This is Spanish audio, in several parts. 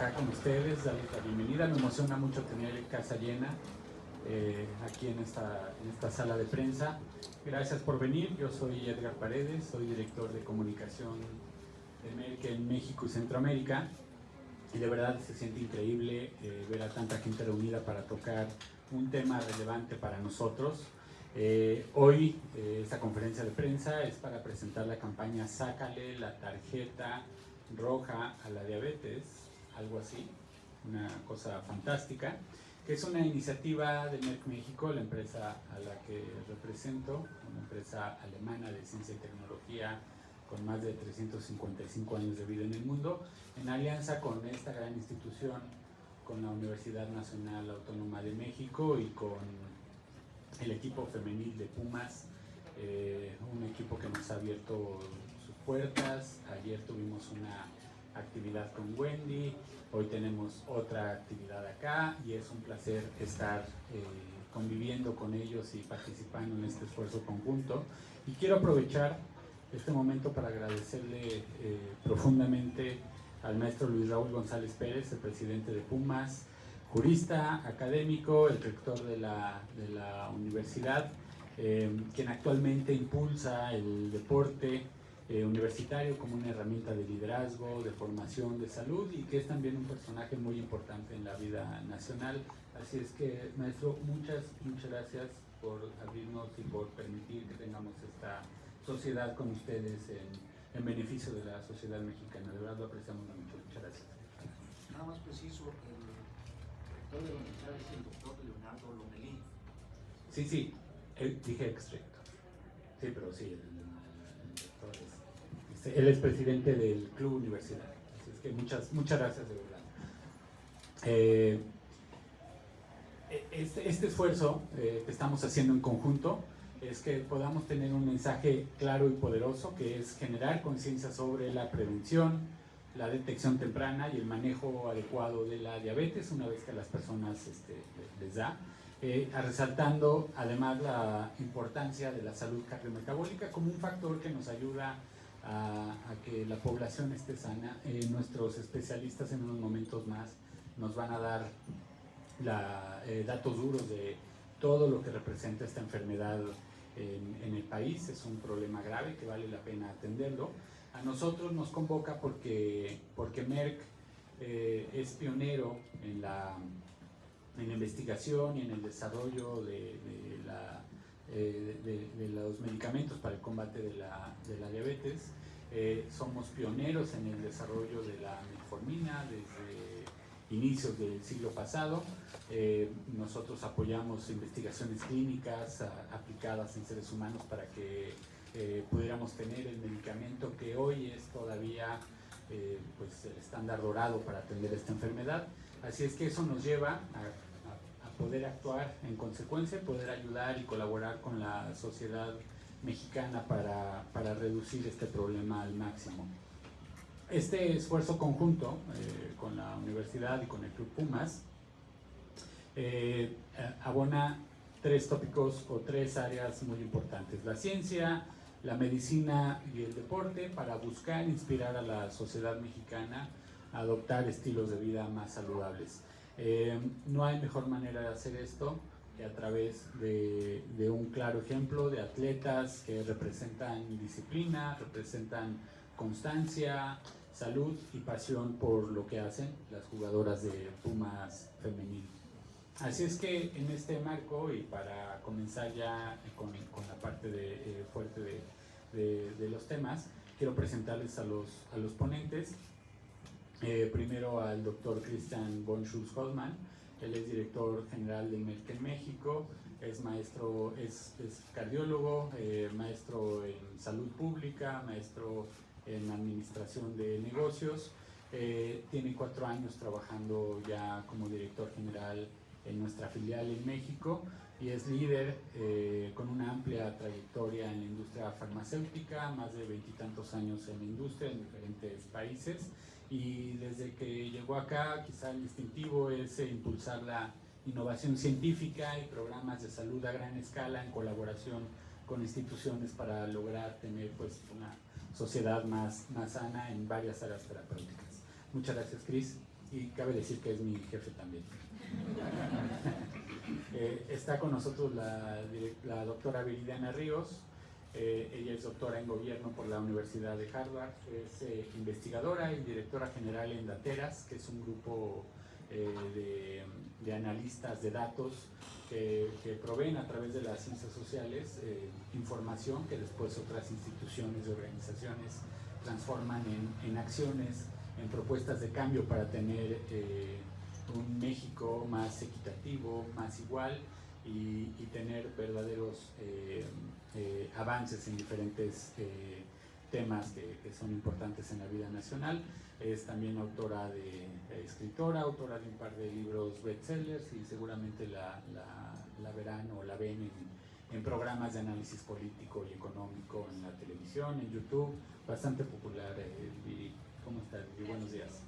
acá con ustedes, darles la bienvenida. Me emociona mucho tener casa llena aquí en esta sala de prensa. Gracias por venir. Yo soy Edgar Paredes, soy director de comunicación de Merck en México y Centroamérica. Y de verdad se siente increíble ver a tanta gente reunida para tocar un tema relevante para nosotros. Hoy esta conferencia de prensa es para presentar la campaña Sácale la tarjeta roja a la diabetes, algo así, una cosa fantástica, que es una iniciativa de Merck México, la empresa a la que represento, una empresa alemana de ciencia y tecnología con más de 355 años de vida en el mundo, en alianza con esta gran institución, con la Universidad Nacional Autónoma de México y con el equipo femenil de Pumas, un equipo que nos ha abierto sus puertas. Ayer tuvimos una actividad con Wendy, hoy tenemos otra actividad acá y es un placer estar conviviendo con ellos y participando en este esfuerzo conjunto. Y quiero aprovechar este momento para agradecerle profundamente al maestro Luis Raúl González Pérez, el presidente de Pumas, jurista, académico, el rector de la universidad, quien actualmente impulsa el deporte universitario como una herramienta de liderazgo, de formación, de salud, y que es también un personaje muy importante en la vida nacional. Así es que, maestro, muchas gracias por abrirnos y por permitir que tengamos esta sociedad con ustedes en beneficio de la sociedad mexicana. De verdad lo apreciamos mucho. Muchas gracias. Nada más preciso, el rector de la universidad es el doctor Leonardo Lomelí. Sí, dije exrector. Sí, pero sí, el doctor él es presidente del Club Universidad. Así es que muchas gracias de verdad. Este esfuerzo que estamos haciendo en conjunto es que podamos tener un mensaje claro y poderoso, que es generar conciencia sobre la prevención, la detección temprana y el manejo adecuado de la diabetes una vez que a las personas les da, resaltando además la importancia de la salud cardiometabólica como un factor que nos ayuda a que la población esté sana. Nuestros especialistas en unos momentos más nos van a dar datos duros de todo lo que representa esta enfermedad en el país. Es un problema grave que vale la pena atenderlo. A nosotros nos convoca porque Merck es pionero en la investigación y en el desarrollo de los medicamentos para el combate de la diabetes. Somos pioneros en el desarrollo de la metformina desde inicios del siglo pasado. Nosotros apoyamos investigaciones clínicas aplicadas en seres humanos para que pudiéramos tener el medicamento que hoy es todavía pues el estándar dorado para atender esta enfermedad. Así es que eso nos lleva a poder actuar en consecuencia, poder ayudar y colaborar con la sociedad mexicana para reducir este problema al máximo. Este esfuerzo conjunto con la universidad y con el Club Pumas abona tres tópicos o tres áreas muy importantes: la ciencia, la medicina y el deporte, para buscar inspirar a la sociedad mexicana a adoptar estilos de vida más saludables. No hay mejor manera de hacer esto que a través de un claro ejemplo de atletas que representan disciplina, representan constancia, salud y pasión por lo que hacen las jugadoras de Pumas femenil. Así es que en este marco, y para comenzar ya con la parte fuerte de los temas, quiero presentarles a los ponentes. Primero al doctor Christian von Schulz-Holdmann. Él es director general de Merck en México, es maestro, es cardiólogo, maestro en salud pública, maestro en administración de negocios. Tiene 4 años trabajando ya como director general en nuestra filial en México y es líder con una amplia trayectoria en la industria farmacéutica, más de 20 y tantos años en la industria en diferentes países. Y desde que llegó acá, quizá el distintivo es impulsar la innovación científica y programas de salud a gran escala en colaboración con instituciones para lograr tener pues una sociedad más sana en varias áreas terapéuticas. Muchas gracias, Cris. y cabe decir que es mi jefe también. Está con nosotros la doctora Viridiana Ríos. Ella es doctora en gobierno por la Universidad de Harvard, es investigadora y directora general en Dateras, que es un grupo de analistas de datos que proveen a través de las ciencias sociales información que después otras instituciones y organizaciones transforman en acciones, en propuestas de cambio para tener un México más equitativo, más igual y tener verdaderos avances en diferentes temas que son importantes en la vida nacional. Es también escritora, autora de un par de libros bestsellers y seguramente la verán o la ven en programas de análisis político y económico en la televisión, en YouTube, bastante popular. Viri, ¿cómo estás, Viri? Buenos días.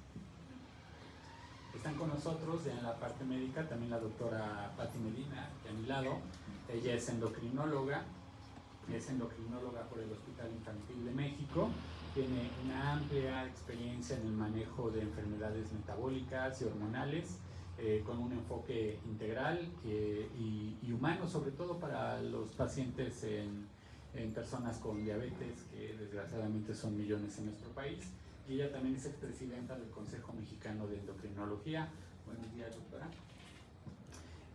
Están con nosotros en la parte médica también la doctora Patti Medina, que a mi lado. Ella es endocrinóloga por el Hospital Infantil de México. Tiene una amplia experiencia en el manejo de enfermedades metabólicas y hormonales, con un enfoque integral y humano, sobre todo para los pacientes en personas con diabetes, que desgraciadamente son millones en nuestro país. Y ella también es expresidenta del Consejo Mexicano de Endocrinología. Buenos días, doctora.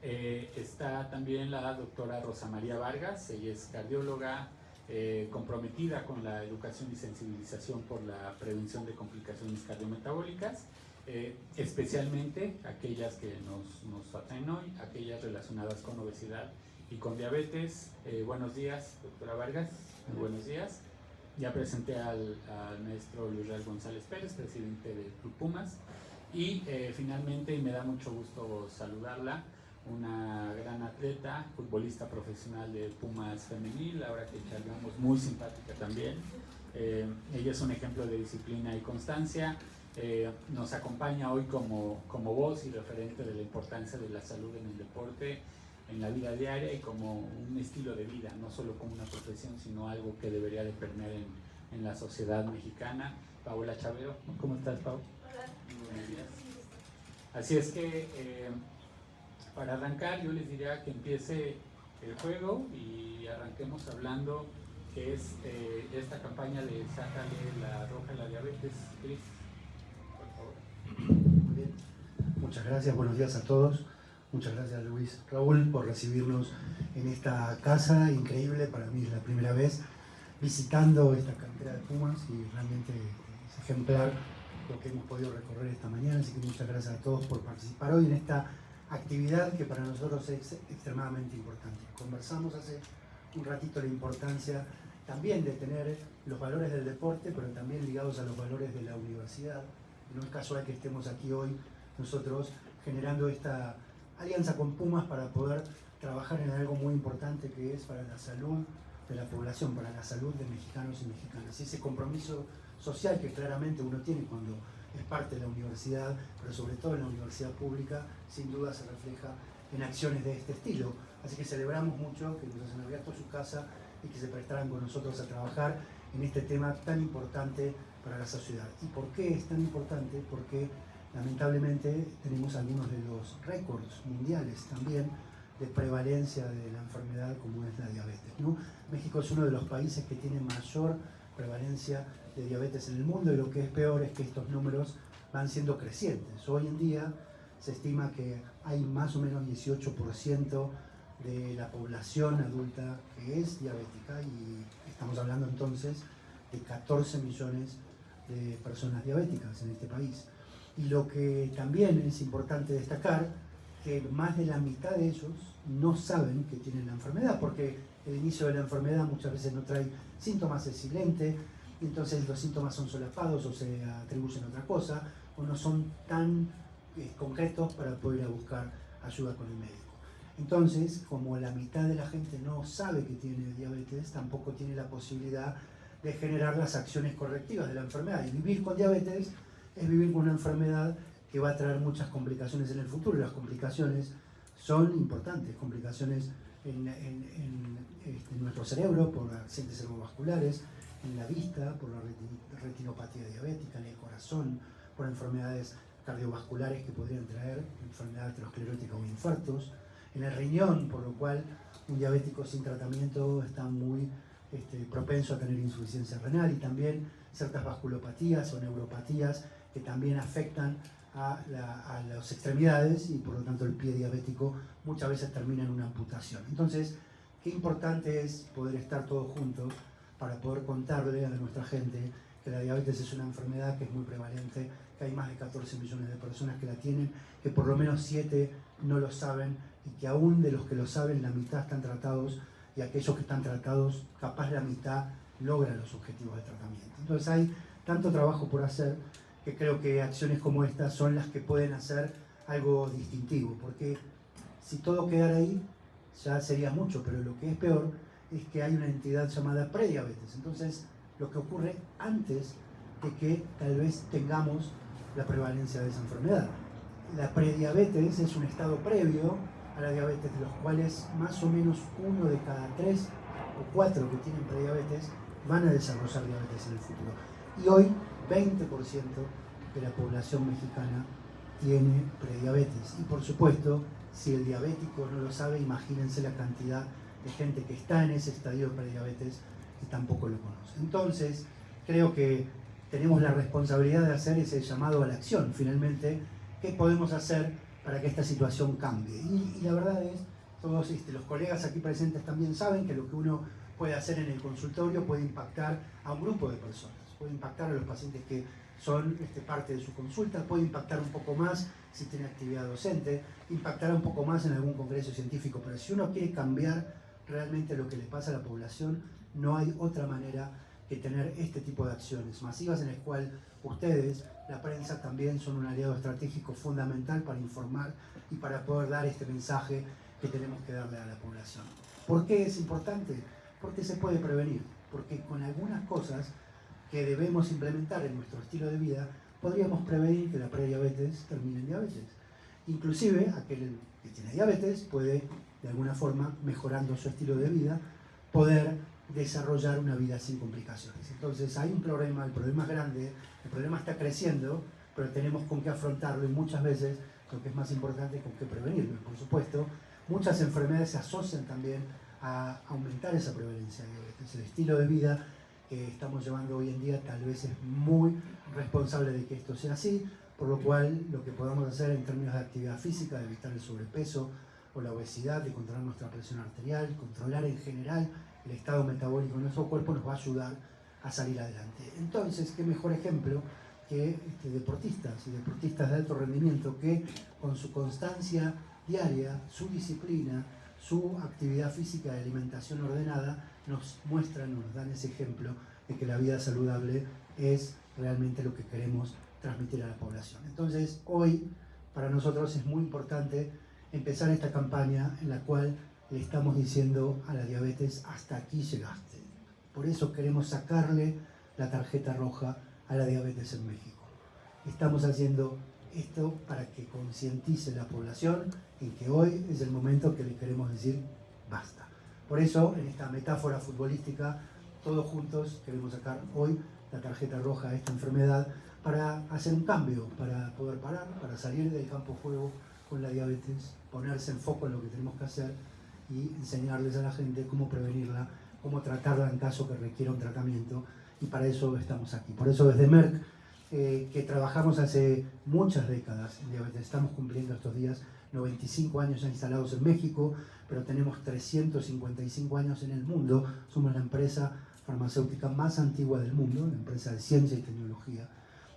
Está también la doctora Rosa María Vargas. Ella es cardióloga, comprometida con la educación y sensibilización por la prevención de complicaciones cardiometabólicas, especialmente aquellas que nos atraen hoy, aquellas relacionadas con obesidad y con diabetes. Buenos días, doctora Vargas. Muy buenos días. Ya presenté al maestro Luis Real González Pérez, presidente del Club Pumas. Y finalmente, y me da mucho gusto saludarla, una gran atleta, futbolista profesional de Pumas femenil, ahora que charlamos, muy simpática también. Ella es un ejemplo de disciplina y constancia. Nos acompaña hoy como voz y referente de la importancia de la salud en el deporte, en la vida diaria y como un estilo de vida, no solo como una profesión, sino algo que debería de permear en la sociedad mexicana. Paola Chavero, ¿cómo estás, Pau? Hola. Muy buenos días. Así es que para arrancar yo les diría que empiece el juego y arranquemos hablando que es esta campaña de Sácale la Roja a la Diabetes. Cris, por favor. Muy bien. Muchas gracias, buenos días a todos. Muchas gracias, Luis Raúl, por recibirnos en esta casa increíble. Para mí es la primera vez visitando esta cantera de Pumas y realmente es ejemplar lo que hemos podido recorrer esta mañana. Así que muchas gracias a todos por participar hoy en esta actividad que para nosotros es extremadamente importante. Conversamos hace un ratito la importancia también de tener los valores del deporte, pero también ligados a los valores de la universidad. No es casual que estemos aquí hoy nosotros generando esta alianza con Pumas para poder trabajar en algo muy importante que es para la salud de la población, para la salud de mexicanos y mexicanas. Y ese compromiso social que claramente uno tiene cuando es parte de la universidad, pero sobre todo en la universidad pública, sin duda se refleja en acciones de este estilo. Así que celebramos mucho que nos hayan abierto su casa y que se prestaran con nosotros a trabajar en este tema tan importante para la sociedad. ¿Y por qué es tan importante? Porque lamentablemente tenemos algunos de los récords mundiales también de prevalencia de la enfermedad como es la diabetes, ¿no? México es uno de los países que tiene mayor prevalencia de diabetes en el mundo y lo que es peor es que estos números van siendo crecientes. Hoy en día se estima que hay más o menos 18% de la población adulta que es diabética y estamos hablando entonces de 14 millones de personas diabéticas en este país. Y lo que también es importante destacar, que más de la mitad de ellos no saben que tienen la enfermedad, porque el inicio de la enfermedad muchas veces no trae síntomas, es silente, y entonces los síntomas son solapados o se atribuyen a otra cosa, o no son tan concretos para poder ir a buscar ayuda con el médico. Entonces, como la mitad de la gente no sabe que tiene diabetes, tampoco tiene la posibilidad de generar las acciones correctivas de la enfermedad. Y vivir con diabetes es vivir con una enfermedad que va a traer muchas complicaciones en el futuro. Y las complicaciones son importantes, complicaciones en nuestro cerebro por accidentes cerebrovasculares, en la vista por la retinopatía diabética, en el corazón por enfermedades cardiovasculares que podrían traer enfermedad aterosclerótica o infartos, en el riñón, por lo cual un diabético sin tratamiento está muy propenso a tener insuficiencia renal, y también ciertas vasculopatías o neuropatías que también afectan a las extremidades, y por lo tanto el pie diabético muchas veces termina en una amputación. Entonces, qué importante es poder estar todos juntos para poder contarle a nuestra gente que la diabetes es una enfermedad que es muy prevalente, que hay más de 14 millones de personas que la tienen, que por lo menos 7 no lo saben, y que aún de los que lo saben, la mitad están tratados, y aquellos que están tratados, capaz la mitad logran los objetivos de tratamiento. Entonces hay tanto trabajo por hacer, que creo que acciones como estas son las que pueden hacer algo distintivo, porque si todo quedara ahí, ya sería mucho, pero lo que es peor es que hay una entidad llamada prediabetes. Entonces, lo que ocurre antes de que tal vez tengamos la prevalencia de esa enfermedad. La prediabetes es un estado previo a la diabetes, de los cuales más o menos 1 de cada 3 o 4 que tienen prediabetes van a desarrollar diabetes en el futuro. Y hoy, 20% de la población mexicana tiene prediabetes. Y por supuesto, si el diabético no lo sabe, imagínense la cantidad de gente que está en ese estadio de prediabetes y tampoco lo conoce. Entonces, creo que tenemos la responsabilidad de hacer ese llamado a la acción. Finalmente, ¿qué podemos hacer para que esta situación cambie? Y la verdad es, todos los colegas aquí presentes también saben que lo que uno puede hacer en el consultorio puede impactar a un grupo de personas, puede impactar a los pacientes que son parte de su consulta, puede impactar un poco más si tiene actividad docente, impactará un poco más en algún congreso científico, pero si uno quiere cambiar realmente lo que le pasa a la población, no hay otra manera que tener este tipo de acciones masivas, en el cual ustedes, la prensa, también son un aliado estratégico fundamental para informar y para poder dar este mensaje que tenemos que darle a la población. ¿Por qué es importante? Porque se puede prevenir, porque con algunas cosas que debemos implementar en nuestro estilo de vida, podríamos prevenir que la prediabetes termine en diabetes. Inclusive, aquel que tiene diabetes puede, de alguna forma, mejorando su estilo de vida, poder desarrollar una vida sin complicaciones. Entonces hay un problema, el problema es grande, el problema está creciendo, pero tenemos con qué afrontarlo, y muchas veces lo que es más importante es con qué prevenirlo. Y por supuesto, muchas enfermedades se asocian también a aumentar esa prevalencia de diabetes. El estilo de vida que estamos llevando hoy en día tal vez es muy responsable de que esto sea así, por lo cual lo que podamos hacer en términos de actividad física, de evitar el sobrepeso o la obesidad, de controlar nuestra presión arterial, controlar en general el estado metabólico de nuestro cuerpo, nos va a ayudar a salir adelante. Entonces, qué mejor ejemplo que deportistas y deportistas de alto rendimiento, que con su constancia diaria, su disciplina, su actividad física y alimentación ordenada, nos muestran, nos dan ese ejemplo de que la vida saludable es realmente lo que queremos transmitir a la población. Entonces, hoy para nosotros es muy importante empezar esta campaña en la cual le estamos diciendo a la diabetes: hasta aquí llegaste. Por eso queremos sacarle la tarjeta roja a la diabetes en México. Estamos haciendo esto para que concientice la población en que hoy es el momento que le queremos decir basta. Por eso, en esta metáfora futbolística, todos juntos queremos sacar hoy la tarjeta roja a esta enfermedad para hacer un cambio, para poder parar, para salir del campo de juego con la diabetes, ponerse en foco en lo que tenemos que hacer y enseñarles a la gente cómo prevenirla, cómo tratarla en caso que requiera un tratamiento, y para eso estamos aquí. Por eso desde Merck, que trabajamos hace muchas décadas en diabetes, estamos cumpliendo estos días 95 años ya instalados en México, pero tenemos 355 años en el mundo. Somos la empresa farmacéutica más antigua del mundo, la empresa de ciencia y tecnología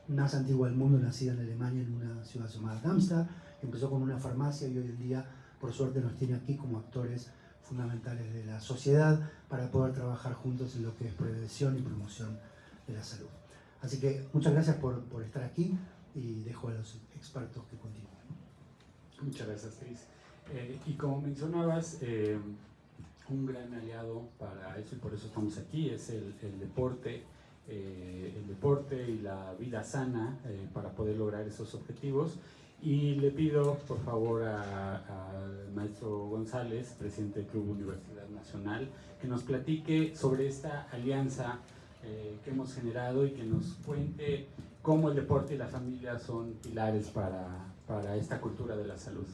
más antigua del mundo, nacida en Alemania, en una ciudad llamada Darmstadt, que empezó con una farmacia y hoy en día, por suerte, nos tiene aquí como actores fundamentales de la sociedad para poder trabajar juntos en lo que es prevención y promoción de la salud. Así que muchas gracias por estar aquí, y dejo a los expertos que continúen. Muchas gracias, Cris. Y como mencionabas, un gran aliado para eso, y por eso estamos aquí, es el deporte y la vida sana para poder lograr esos objetivos. Y le pido, por favor, al maestro González, presidente del Club Universidad Nacional, que nos platique sobre esta alianza que hemos generado y que nos cuente cómo el deporte y la familia son pilares para esta cultura de la salud.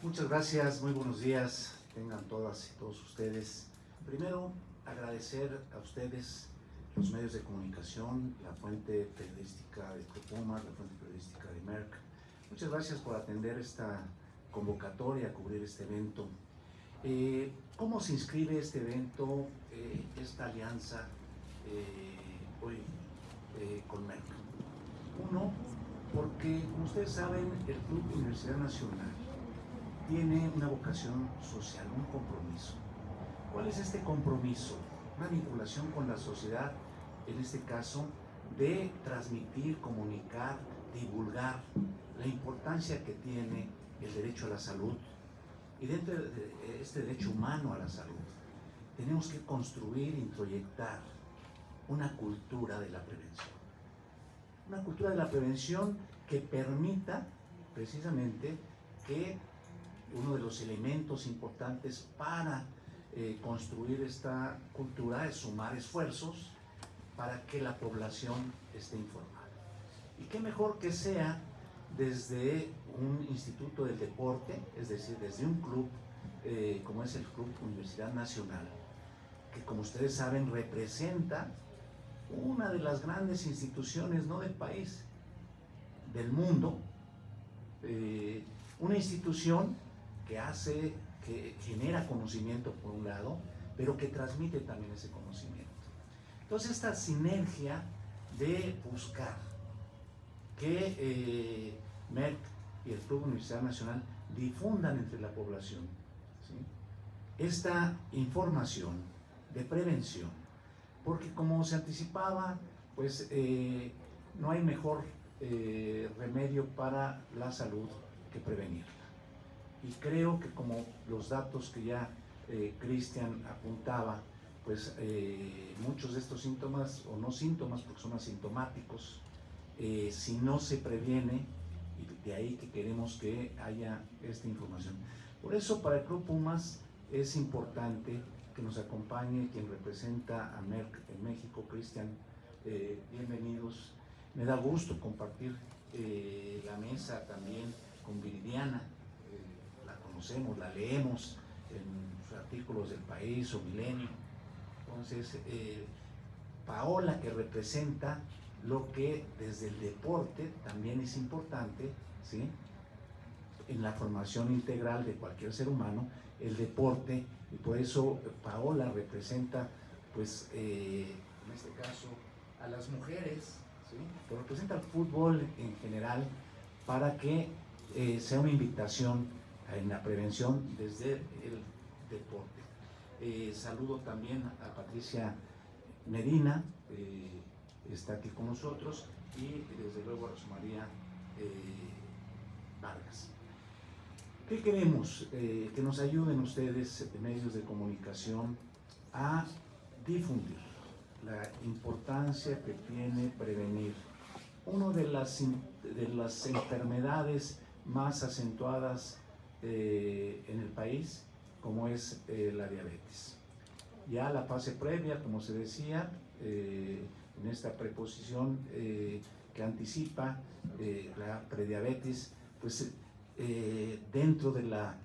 Muchas gracias, muy buenos días, tengan todas y todos ustedes. Primero, agradecer a ustedes, los medios de comunicación, la fuente periodística de Pumas, la fuente periodística de Merck. Muchas gracias por atender esta convocatoria, cubrir este evento. ¿Cómo se inscribe este evento, esta alianza hoy con Merck? Uno, porque como ustedes saben, el Club Universidad Nacional tiene una vocación social, un compromiso. ¿Cuál es este compromiso? Una vinculación con la sociedad, en este caso, de transmitir, comunicar, divulgar la importancia que tiene el derecho a la salud. Y dentro de este derecho humano a la salud, tenemos que construir, introyectar una cultura de la prevención. Una cultura de la prevención que permita precisamente que uno de los elementos importantes para construir esta cultura es sumar esfuerzos para que la población esté informada. Y qué mejor que sea desde un instituto del deporte, es decir, desde un club como es el Club Universidad Nacional, que como ustedes saben representa una de las grandes instituciones, no del país, del mundo, una institución que genera conocimiento por un lado, pero que transmite también ese conocimiento. Entonces esta sinergia de buscar que Merck y el Club Universidad Nacional difundan entre la población, ¿sí?, esta información de prevención, porque como se anticipaba, pues no hay mejor remedio para la salud que prevenirla. Y creo que como los datos que ya Cristian apuntaba, pues muchos de estos síntomas, o no síntomas porque son asintomáticos, si no se previene, y de ahí que queremos que haya esta información. Por eso para el Club Pumas es importante que nos acompañe quien representa a Merck en México, Cristian, bienvenidos. Me da gusto compartir la mesa también con Viridiana, la conocemos, la leemos en sus artículos del País o Milenio. Entonces, Paola, que representa lo que desde el deporte también es importante, ¿sí?, en la formación integral de cualquier ser humano, el deporte, y por eso Paola representa, pues, en este caso, a las mujeres, ¿sí?, pero representa al fútbol en general, para que sea una invitación en la prevención desde el deporte. Saludo también a Patricia Medina, está aquí con nosotros, y desde luego a Rosmaría Vargas. ¿Qué queremos? Que nos ayuden ustedes, medios de comunicación, a difundir la importancia que tiene prevenir una de las enfermedades más acentuadas en el país, como es la diabetes. Ya la fase previa, como se decía, en esta preposición que anticipa la prediabetes, pues dentro de la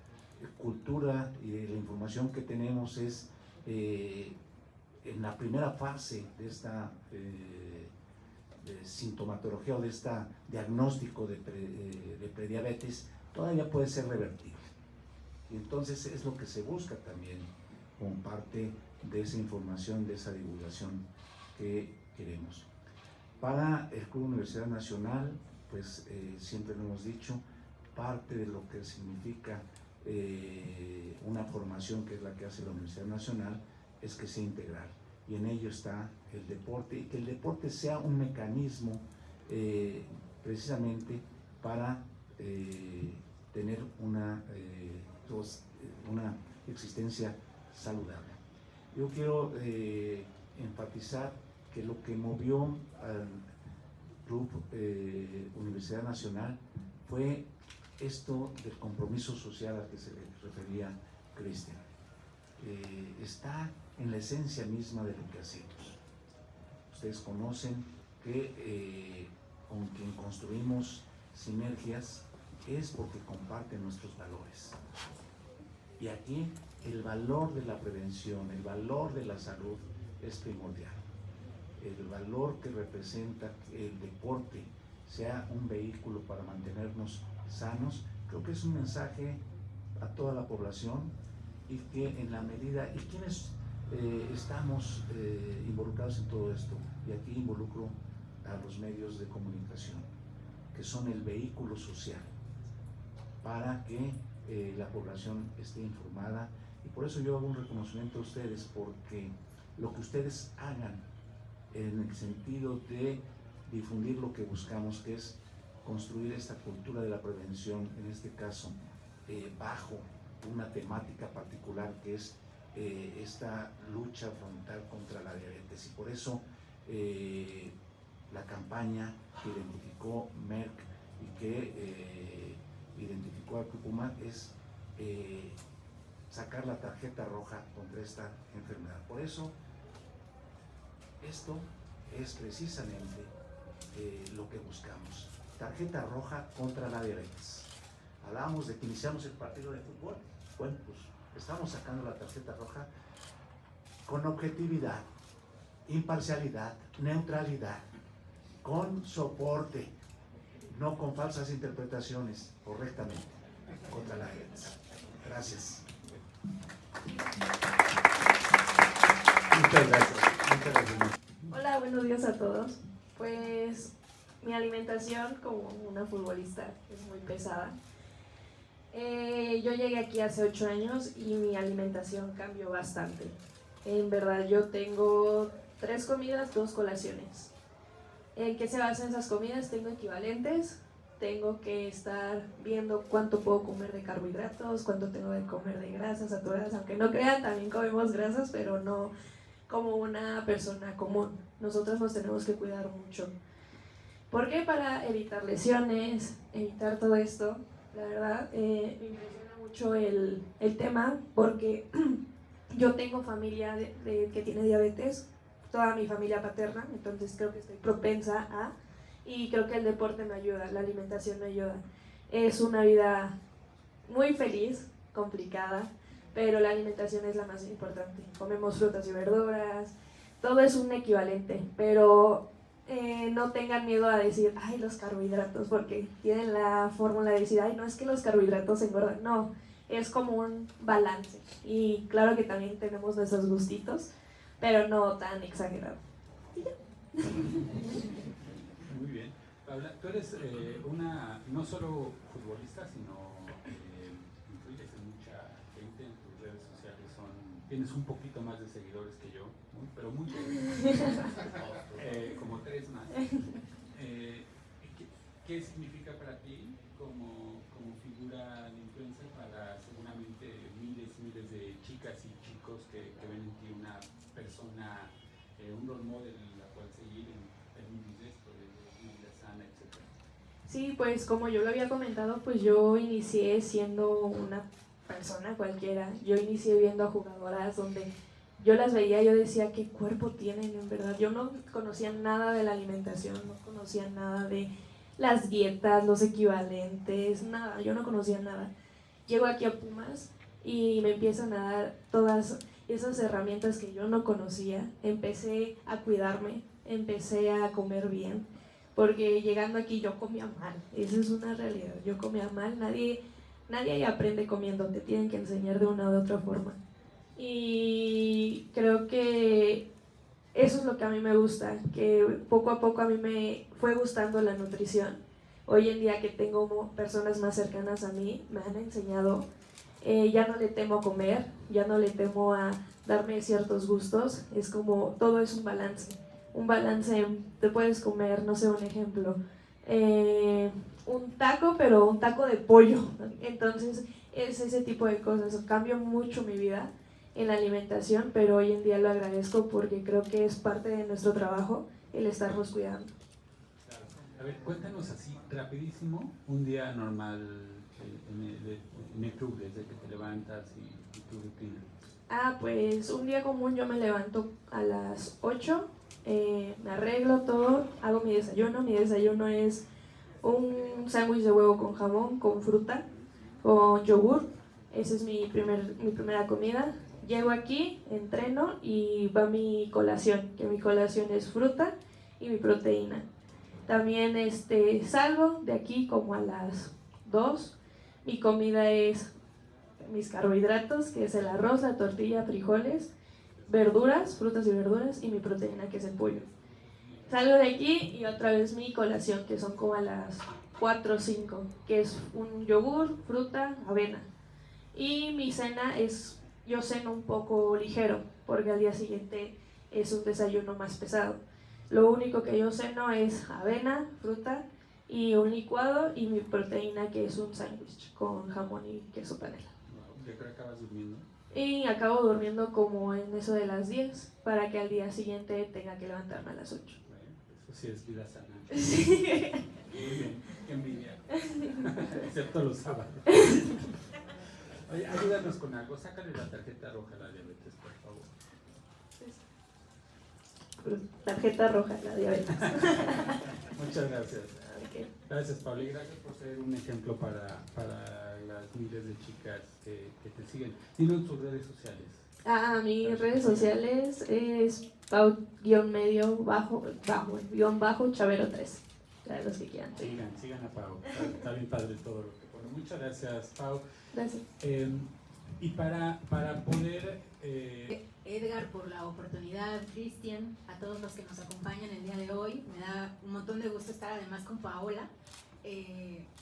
cultura y de la información que tenemos es en la primera fase de esta de sintomatología o de este diagnóstico de prediabetes, todavía puede ser revertible. Y entonces es lo que se busca también como parte de esa información, de esa divulgación que queremos. Para el Club Universidad Nacional, pues siempre lo hemos dicho, parte de lo que significa una formación que es la que hace la Universidad Nacional es que sea integral, y en ello está el deporte, y que el deporte sea un mecanismo precisamente para tener una existencia saludable. Yo quiero enfatizar que lo que movió al Club Universidad Nacional fue esto del compromiso social al que se refería Cristian. Está en la esencia misma de lo que hacemos. Ustedes conocen que con quien construimos sinergias es porque comparten nuestros valores. Y aquí el valor de la prevención, el valor de la salud es primordial. El valor que representa que el deporte sea un vehículo para mantenernos sanos, creo que es un mensaje a toda la población, y que en la medida, y quienes estamos involucrados en todo esto, y aquí involucro a los medios de comunicación, que son el vehículo social para que la población esté informada, y por eso yo hago un reconocimiento a ustedes, porque lo que ustedes hagan en el sentido de difundir lo que buscamos, que es construir esta cultura de la prevención, en este caso bajo una temática particular que es esta lucha frontal contra la diabetes. Y por eso la campaña que identificó Merck y que identificó a Puma es sacar la tarjeta roja contra esta enfermedad. Por eso esto es precisamente lo que buscamos. Tarjeta roja contra la diabetes. Hablábamos de que iniciamos el partido de fútbol. Bueno, pues estamos sacando la tarjeta roja con objetividad, imparcialidad, neutralidad, con soporte, no con falsas interpretaciones, correctamente, contra la diabetes. Gracias. Muchas gracias. Muchas gracias. Hola, buenos días a todos. Pues mi alimentación como una futbolista es muy pesada. Yo llegué aquí hace 8 años y mi alimentación cambió bastante. En verdad yo tengo 3 comidas, 2 colaciones. ¿En qué se basan esas comidas? Tengo equivalentes. Tengo que estar viendo cuánto puedo comer de carbohidratos, cuánto tengo que comer de grasas saturadas. Aunque no crean, también comemos grasas, pero no como una persona común. Nosotros nos tenemos que cuidar mucho. ¿Por qué? Para evitar lesiones, evitar todo esto. La verdad, me impresiona mucho el tema, porque yo tengo familia que tiene diabetes, toda mi familia paterna, entonces creo que estoy propensa a, y creo que el deporte me ayuda, la alimentación me ayuda. Es una vida muy feliz, complicada, pero la alimentación es la más importante. Comemos frutas y verduras, todo es un equivalente, pero no tengan miedo a decir, ay, los carbohidratos, porque tienen la fórmula de decir, ay, no, es que los carbohidratos engordan. No, es como un balance. Y claro que también tenemos nuestros gustitos, pero no tan exagerado. ¿Y ya? Muy bien. Paula, tú eres una, no solo futbolista, sino influyes en mucha gente en tus redes sociales. Tienes un poquito más de seguidores que yo, pero muy como 3 más. ¿Qué significa para ti como figura de influencer para seguramente miles de chicas y chicos que ven en ti una persona, un role model en la cual seguir en términos de esto, de una vida sana, etcétera? Sí, pues como yo lo había comentado, pues yo inicié siendo una persona cualquiera. Yo inicié viendo a jugadoras donde yo las veía, yo decía, ¿qué cuerpo tienen en verdad? Yo no conocía nada de la alimentación, no conocía nada de las dietas, los equivalentes, nada, yo no conocía nada. Llego aquí a Pumas y me empiezan a dar todas esas herramientas que yo no conocía. Empecé a cuidarme, empecé a comer bien, porque llegando aquí yo comía mal, esa es una realidad, yo comía mal, nadie ahí aprende comiendo, te tienen que enseñar de una u otra forma. Y creo que eso es lo que a mí me gusta, que poco a poco a mí me fue gustando la nutrición. Hoy en día que tengo personas más cercanas a mí, me han enseñado, ya no le temo a comer, ya no le temo a darme ciertos gustos, es como, todo es un balance, te puedes comer, no sé, un ejemplo, un taco, pero un taco de pollo, entonces es ese tipo de cosas. Cambió mucho mi vida en la alimentación, pero hoy en día lo agradezco porque creo que es parte de nuestro trabajo el estarnos cuidando. Claro. A ver, cuéntanos así rapidísimo un día normal en el club, desde que te levantas y tu rutina. Pues un día común yo me levanto a las 8, me arreglo todo, hago mi desayuno. Mi desayuno es un sándwich de huevo con jamón, con fruta, con yogur. Esa es mi primera comida. Llego aquí, entreno y va mi colación, que mi colación es fruta y mi proteína. También salgo de aquí como a las 2. Mi comida es mis carbohidratos, que es el arroz, la tortilla, frijoles, verduras, frutas y verduras, y mi proteína, que es el pollo. Salgo de aquí y otra vez mi colación, que son como a las 4 o 5, que es un yogur, fruta, avena. Y mi cena es, yo ceno un poco ligero, porque al día siguiente es un desayuno más pesado. Lo único que yo ceno es avena, fruta y un licuado, y mi proteína, que es un sándwich con jamón y queso panela. ¿De qué hora acabas durmiendo? Y acabo durmiendo como en eso de las 10, para que al día siguiente tenga que levantarme a las 8. Bueno, eso sí es vida sana. Sí. Muy bien, qué envidia. Excepto los sábados. Oye, ayúdanos con algo. Sácale la tarjeta roja a la diabetes, por favor. Tarjeta roja, la diabetes. Muchas gracias. Okay. Gracias, Paula, y gracias por ser un ejemplo para las miles de chicas que te siguen. Dinos tus redes sociales. Mis redes sociales es Pau_Chavero3. Para los que quieran. Sigan a Pau. Está bien padre todo lo que pone. Muchas gracias, Pau. Gracias. Y para poder... Edgar, por la oportunidad, Cristian, a todos los que nos acompañan el día de hoy. Me da un montón de gusto estar además con Paola.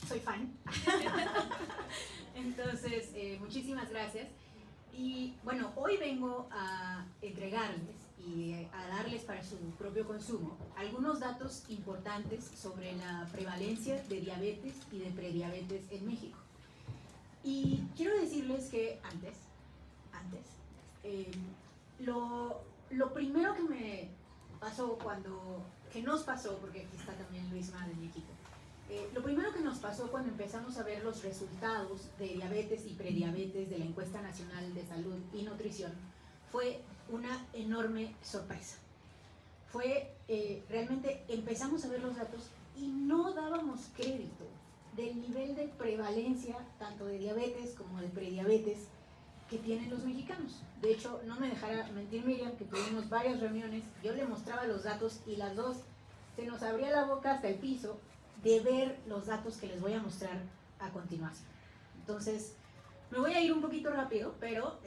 Soy fan. Entonces, muchísimas gracias. Y bueno, hoy vengo a entregarles y a darles para su propio consumo algunos datos importantes sobre la prevalencia de diabetes y de prediabetes en México. Y quiero decirles que lo primero que me pasó que nos pasó, porque aquí está también Luisma de mi equipo, lo primero que nos pasó cuando empezamos a ver los resultados de diabetes y prediabetes de la Encuesta Nacional de Salud y Nutrición fue una enorme sorpresa. Realmente empezamos a ver los datos y no dábamos crédito del nivel de prevalencia tanto de diabetes como de prediabetes que tienen los mexicanos. De hecho, no me dejará mentir Miriam, que tuvimos varias reuniones, yo le mostraba los datos y las dos se nos abría la boca hasta el piso de ver los datos que les voy a mostrar a continuación. Entonces, me voy a ir un poquito rápido, pero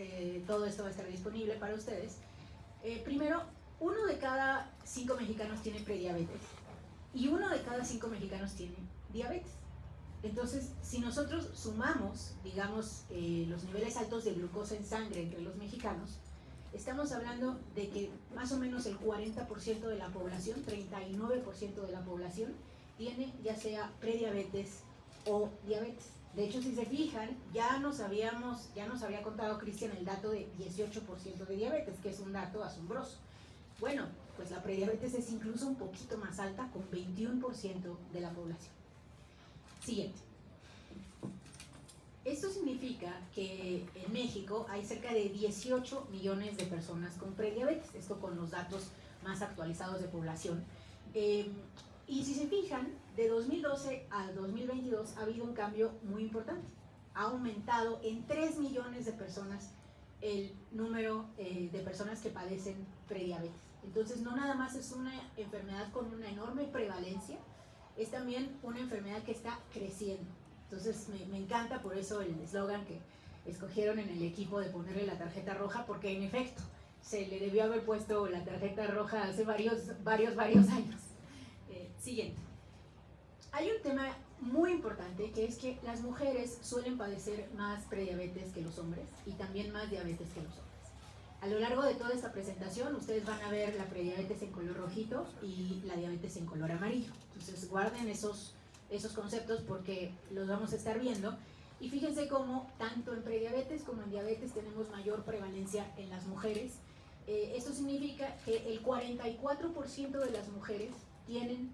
todo esto va a estar disponible para ustedes. Primero, 1 de cada 5 mexicanos tiene prediabetes y 1 de cada 5 mexicanos tiene diabetes. Entonces, si nosotros sumamos, digamos, los niveles altos de glucosa en sangre entre los mexicanos, estamos hablando de que más o menos el 40% de la población, 39% de la población, tiene ya sea prediabetes o diabetes. De hecho, si se fijan, ya nos había contado Cristian el dato de 18% de diabetes, que es un dato asombroso. Bueno, pues la prediabetes es incluso un poquito más alta, con 21% de la población. Siguiente. Esto significa que en México hay cerca de 18 millones de personas con prediabetes, esto con los datos más actualizados de población. Y si se fijan, de 2012 al 2022 ha habido un cambio muy importante. Ha aumentado en 3 millones de personas el número de personas que padecen prediabetes. Entonces, no nada más es una enfermedad con una enorme prevalencia, es también una enfermedad que está creciendo. Entonces me encanta por eso el eslogan que escogieron en el equipo de ponerle la tarjeta roja, porque en efecto se le debió haber puesto la tarjeta roja hace varios años. Siguiente. Hay un tema muy importante, que es que las mujeres suelen padecer más prediabetes que los hombres y también más diabetes que los hombres. A lo largo de toda esta presentación ustedes van a ver la prediabetes en color rojito y la diabetes en color amarillo. Entonces guarden esos conceptos porque los vamos a estar viendo. Y fíjense cómo tanto en prediabetes como en diabetes tenemos mayor prevalencia en las mujeres. Esto significa que el 44% de las mujeres tienen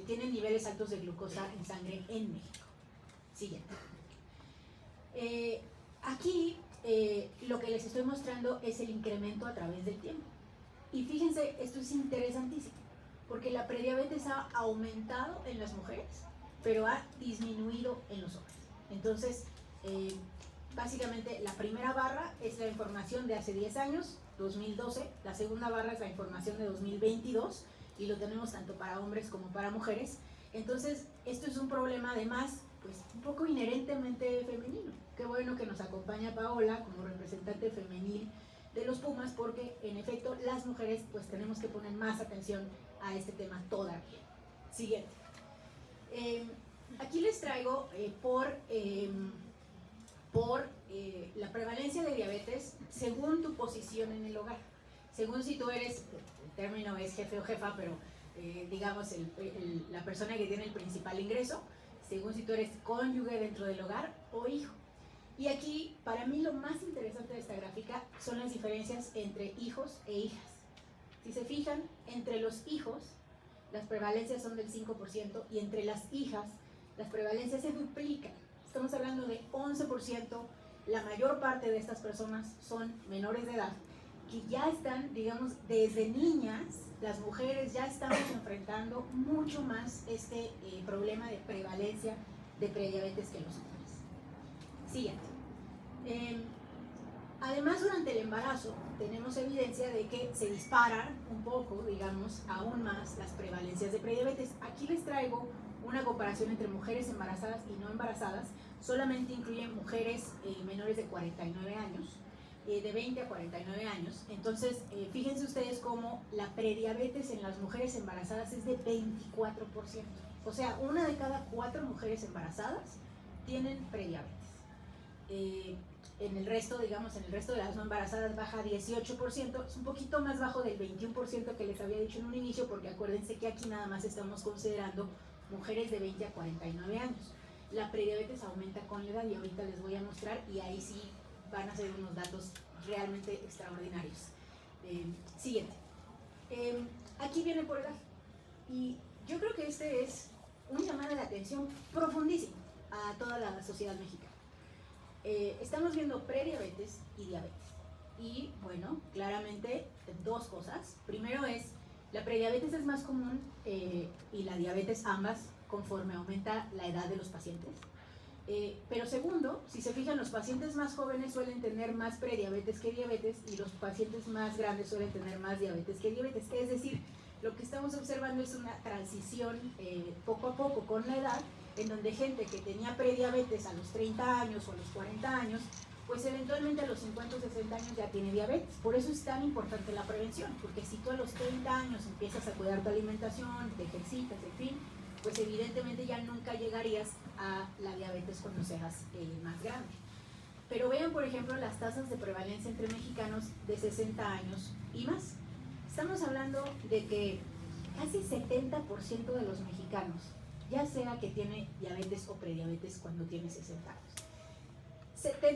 tienen niveles altos de glucosa en sangre en México. Siguiente. Aquí lo que les estoy mostrando es el incremento a través del tiempo. Y fíjense, esto es interesantísimo, porque la prediabetes ha aumentado en las mujeres, pero ha disminuido en los hombres. Entonces, básicamente la primera barra es la información de hace 10 años, 2012, la segunda barra es la información de 2022, y lo tenemos tanto para hombres como para mujeres. Entonces, esto es un problema además, pues un poco inherentemente femenino. Qué bueno que nos acompaña Paola como representante femenil de los Pumas, porque en efecto las mujeres pues tenemos que poner más atención a este tema todavía. Siguiente. Aquí les traigo la prevalencia de diabetes según tu posición en el hogar. Según si tú eres, el término es jefe o jefa, pero digamos la persona que tiene el principal ingreso, según si tú eres cónyuge dentro del hogar o hijo. Y aquí, para mí, lo más interesante de esta gráfica son las diferencias entre hijos e hijas. Si se fijan, entre los hijos, las prevalencias son del 5%, y entre las hijas, las prevalencias se duplican. Estamos hablando de 11%. La mayor parte de estas personas son menores de edad, que ya están, digamos, desde niñas, las mujeres ya estamos enfrentando mucho más este problema de prevalencia de prediabetes que los hombres. Siguiente. Además, durante el embarazo tenemos evidencia de que se disparan un poco, digamos, aún más las prevalencias de prediabetes. Aquí les traigo una comparación entre mujeres embarazadas y no embarazadas. Solamente incluyen mujeres menores de 49 años, de 20 a 49 años. Entonces, fíjense ustedes cómo la prediabetes en las mujeres embarazadas es de 24%. O sea, una de cada 4 mujeres embarazadas tienen prediabetes. En el resto, digamos, en el resto de las no embarazadas baja 18%, es un poquito más bajo del 21% que les había dicho en un inicio, porque acuérdense que aquí nada más estamos considerando mujeres de 20 a 49 años. La prediabetes aumenta con la edad y ahorita les voy a mostrar, y ahí sí van a ser unos datos realmente extraordinarios. Siguiente. Aquí viene por edad, y yo creo que este es un llamado de atención profundísimo a toda la sociedad mexicana. Estamos viendo prediabetes y diabetes. Y bueno, claramente dos cosas. Primero es, la prediabetes es más común y la diabetes ambas conforme aumenta la edad de los pacientes. Pero segundo, si se fijan, los pacientes más jóvenes suelen tener más prediabetes que diabetes, y los pacientes más grandes suelen tener más diabetes que diabetes. Es decir, lo que estamos observando es una transición poco a poco con la edad, en donde gente que tenía prediabetes a los 30 años o a los 40 años, pues eventualmente a los 50 o 60 años ya tiene diabetes. Por eso es tan importante la prevención, porque si tú a los 30 años empiezas a cuidar tu alimentación, te ejercitas, en fin, pues evidentemente ya nunca llegarías a la diabetes cuando seas más grande. Pero vean, por ejemplo, las tasas de prevalencia entre mexicanos de 60 años y más. Estamos hablando de que casi 70% de los mexicanos, ya sea que tiene diabetes o prediabetes cuando tiene 60 años.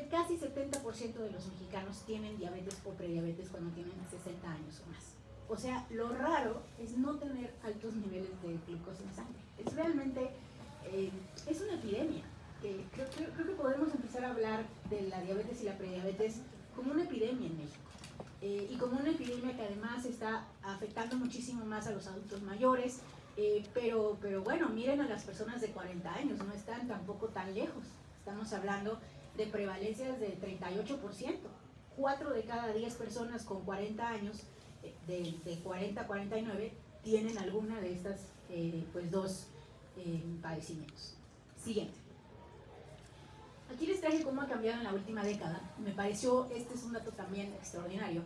Casi 70% de los mexicanos tienen diabetes o prediabetes cuando tienen 60 años o más. O sea, lo raro es no tener altos niveles de glucosa en sangre. Es realmente, es una epidemia. Creo que podemos empezar a hablar de la diabetes y la prediabetes como una epidemia en México. Y como una epidemia que además está afectando muchísimo más a los adultos mayores. Pero bueno, miren a las personas de 40 años, no están tampoco tan lejos. Estamos hablando de prevalencias de 38%. 4 de cada 10 personas con 40 años, de 40 a 49, tienen alguna de estas pues dos padecimientos. Siguiente. Aquí les traje cómo ha cambiado en la última década. Me pareció, este es un dato también extraordinario,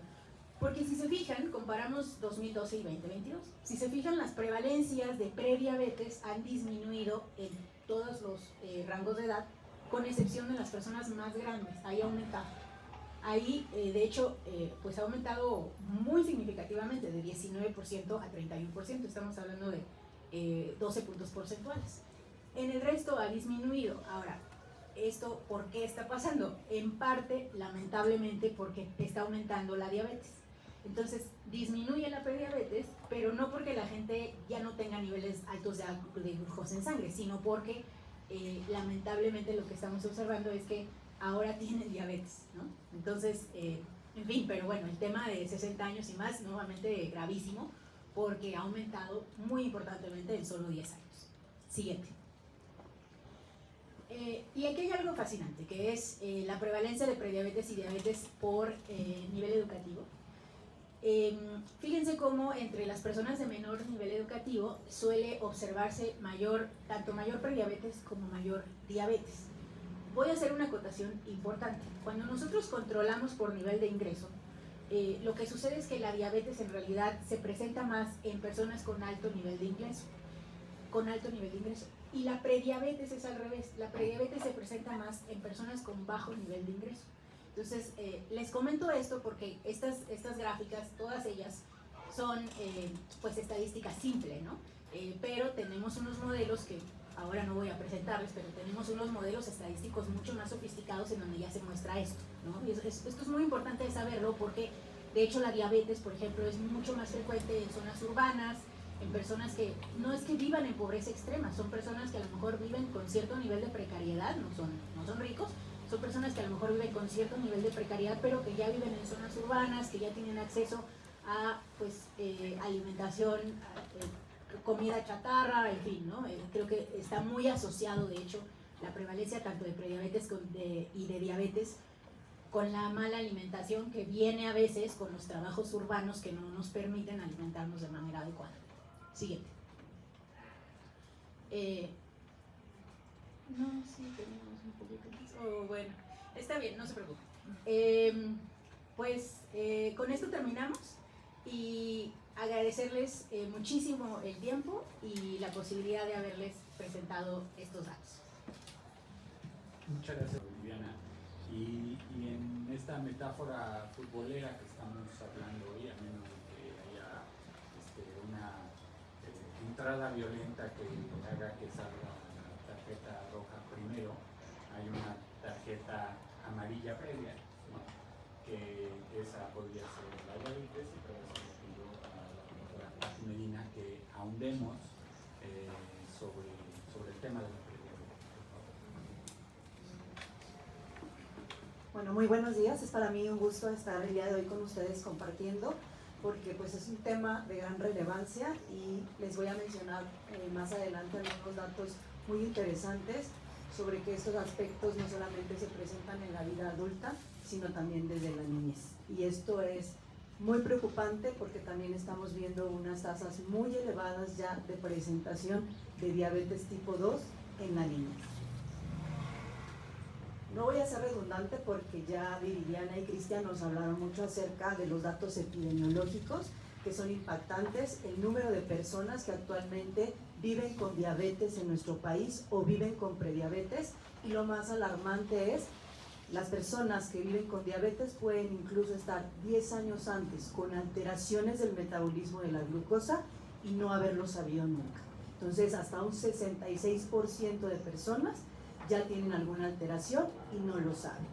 porque si se fijan, comparamos 2012 y 2022. Si se fijan, las prevalencias de prediabetes han disminuido en todos los rangos de edad, con excepción de las personas más grandes. Ahí ha aumentado. Ahí, de hecho, pues ha aumentado muy significativamente, de 19% a 31%. Estamos hablando de 12 puntos porcentuales. En el resto ha disminuido. Ahora, ¿esto por qué está pasando? En parte, lamentablemente, porque está aumentando la diabetes. Entonces, disminuye la prediabetes, pero no porque la gente ya no tenga niveles altos de glucosa en sangre, sino porque lamentablemente lo que estamos observando es que ahora tienen diabetes, ¿no? Entonces, En fin, pero bueno, el tema de 60 años y más, nuevamente gravísimo, porque ha aumentado muy importantemente en solo 10 años. Siguiente. Y aquí hay algo fascinante, que es la prevalencia de prediabetes y diabetes por nivel educativo. Fíjense cómo entre las personas de menor nivel educativo suele observarse tanto mayor prediabetes como mayor diabetes. Voy a hacer una acotación importante. Cuando nosotros controlamos por nivel de ingreso, lo que sucede es que la diabetes en realidad se presenta más en personas con alto nivel de ingreso. Y la prediabetes es al revés. La prediabetes se presenta más en personas con bajo nivel de ingreso. Entonces, les comento esto porque estas gráficas, todas ellas, son pues estadísticas simples, ¿no? Pero tenemos unos modelos que ahora no voy a presentarles, pero tenemos unos modelos estadísticos mucho más sofisticados en donde ya se muestra esto, ¿no? Y esto es muy importante de saberlo porque, de hecho, la diabetes, por ejemplo, es mucho más frecuente en zonas urbanas, en personas que no es que vivan en pobreza extrema, son personas que a lo mejor viven con cierto nivel de precariedad, no son ricos, son personas que a lo mejor viven con cierto nivel de precariedad, pero que ya viven en zonas urbanas, que ya tienen acceso a pues, alimentación, comida chatarra, en fin, ¿no? Creo que está muy asociado, de hecho, la prevalencia tanto de prediabetes y de diabetes con la mala alimentación que viene a veces con los trabajos urbanos que no nos permiten alimentarnos de manera adecuada. Siguiente. No, sí, tenemos un poquito más. Oh, bueno, está bien, no se preocupen. Con esto terminamos y agradecerles muchísimo el tiempo y la posibilidad de haberles presentado estos datos. Muchas gracias, Viviana. Y en esta metáfora futbolera que estamos hablando hoy, a menos de que haya una entrada violenta que haga que salga la tarjeta roja primero, hay una tarjeta amarilla previa, ¿no? Que esa podría ser la diabetes, y pero eso le pido a la doctora Pati Medina que ahondemos sobre el tema de la prediabetes. Bueno, muy buenos días. Es para mí un gusto estar el día de hoy con ustedes compartiendo, porque pues es un tema de gran relevancia y les voy a mencionar más adelante algunos datos muy interesantes sobre que estos aspectos no solamente se presentan en la vida adulta, sino también desde la niñez. Y esto es muy preocupante porque también estamos viendo unas tasas muy elevadas ya de presentación de diabetes tipo 2 en la niñez. No voy a ser redundante porque ya Viridiana y Cristian nos hablaron mucho acerca de los datos epidemiológicos que son impactantes, el número de personas que actualmente viven con diabetes en nuestro país o viven con prediabetes, y lo más alarmante es las personas que viven con diabetes pueden incluso estar 10 años antes con alteraciones del metabolismo de la glucosa y no haberlo sabido nunca. Entonces hasta un 66% de personas ya tienen alguna alteración y no lo saben.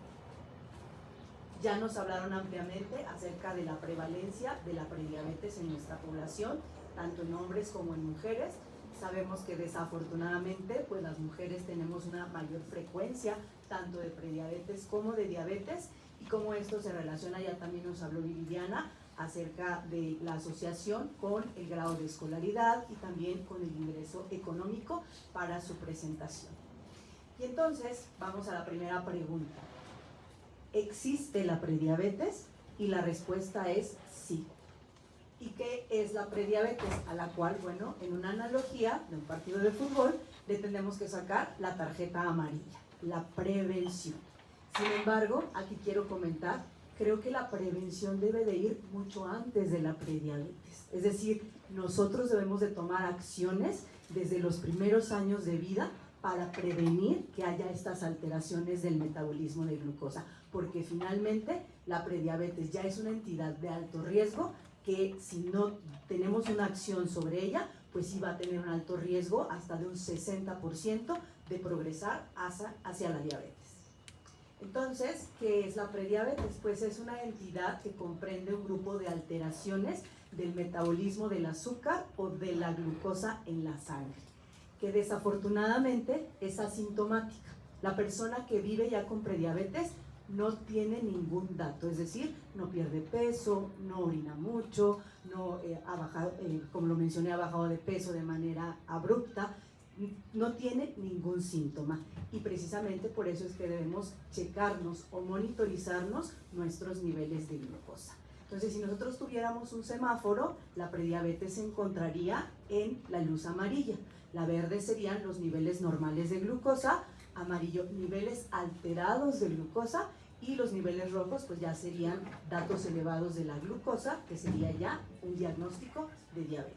Ya nos hablaron ampliamente acerca de la prevalencia de la prediabetes en nuestra población, tanto en hombres como en mujeres. Sabemos que desafortunadamente pues las mujeres tenemos una mayor frecuencia tanto de prediabetes como de diabetes, y cómo esto se relaciona, ya también nos habló Viviana acerca de la asociación con el grado de escolaridad y también con el ingreso económico para su presentación. Y entonces vamos a la primera pregunta. ¿Existe la prediabetes? Y la respuesta es sí. ¿Y qué es la prediabetes? A la cual, bueno, en una analogía de un partido de fútbol, le tenemos que sacar la tarjeta amarilla, la prevención. Sin embargo, aquí quiero comentar, creo que la prevención debe de ir mucho antes de la prediabetes. Es decir, nosotros debemos de tomar acciones desde los primeros años de vida para prevenir que haya estas alteraciones del metabolismo de glucosa, porque finalmente la prediabetes ya es una entidad de alto riesgo que si no tenemos una acción sobre ella, pues sí va a tener un alto riesgo hasta de un 60% de progresar hacia la diabetes. Entonces, ¿qué es la prediabetes? Pues es una entidad que comprende un grupo de alteraciones del metabolismo del azúcar o de la glucosa en la sangre, que desafortunadamente es asintomática. La persona que vive ya con prediabetes no tiene ningún dato, es decir, no pierde peso, no orina mucho, no ha bajado, como lo mencioné, ha bajado de peso de manera abrupta, no tiene ningún síntoma. Y precisamente por eso es que debemos checarnos o monitorizarnos nuestros niveles de glucosa. Entonces, si nosotros tuviéramos un semáforo, la prediabetes se encontraría en la luz amarilla. La verde serían los niveles normales de glucosa, amarillo niveles alterados de glucosa, y los niveles rojos pues ya serían datos elevados de la glucosa, que sería ya un diagnóstico de diabetes.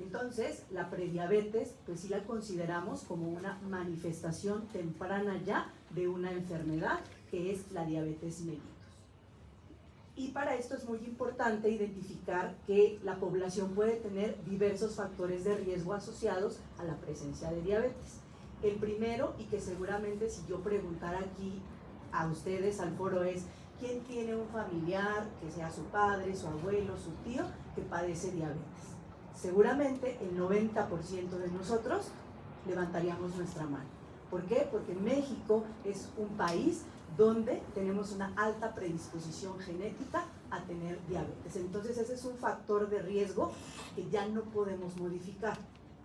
Entonces, la prediabetes pues sí la consideramos como una manifestación temprana ya de una enfermedad que es la diabetes mellitus. Y para esto es muy importante identificar que la población puede tener diversos factores de riesgo asociados a la presencia de diabetes. El primero, y que seguramente si yo preguntara aquí a ustedes al foro, es ¿quién tiene un familiar, que sea su padre, su abuelo, su tío, que padece diabetes? Seguramente el 90% de nosotros levantaríamos nuestra mano. ¿Por qué? Porque México es un país donde tenemos una alta predisposición genética a tener diabetes. Entonces ese es un factor de riesgo que ya no podemos modificar,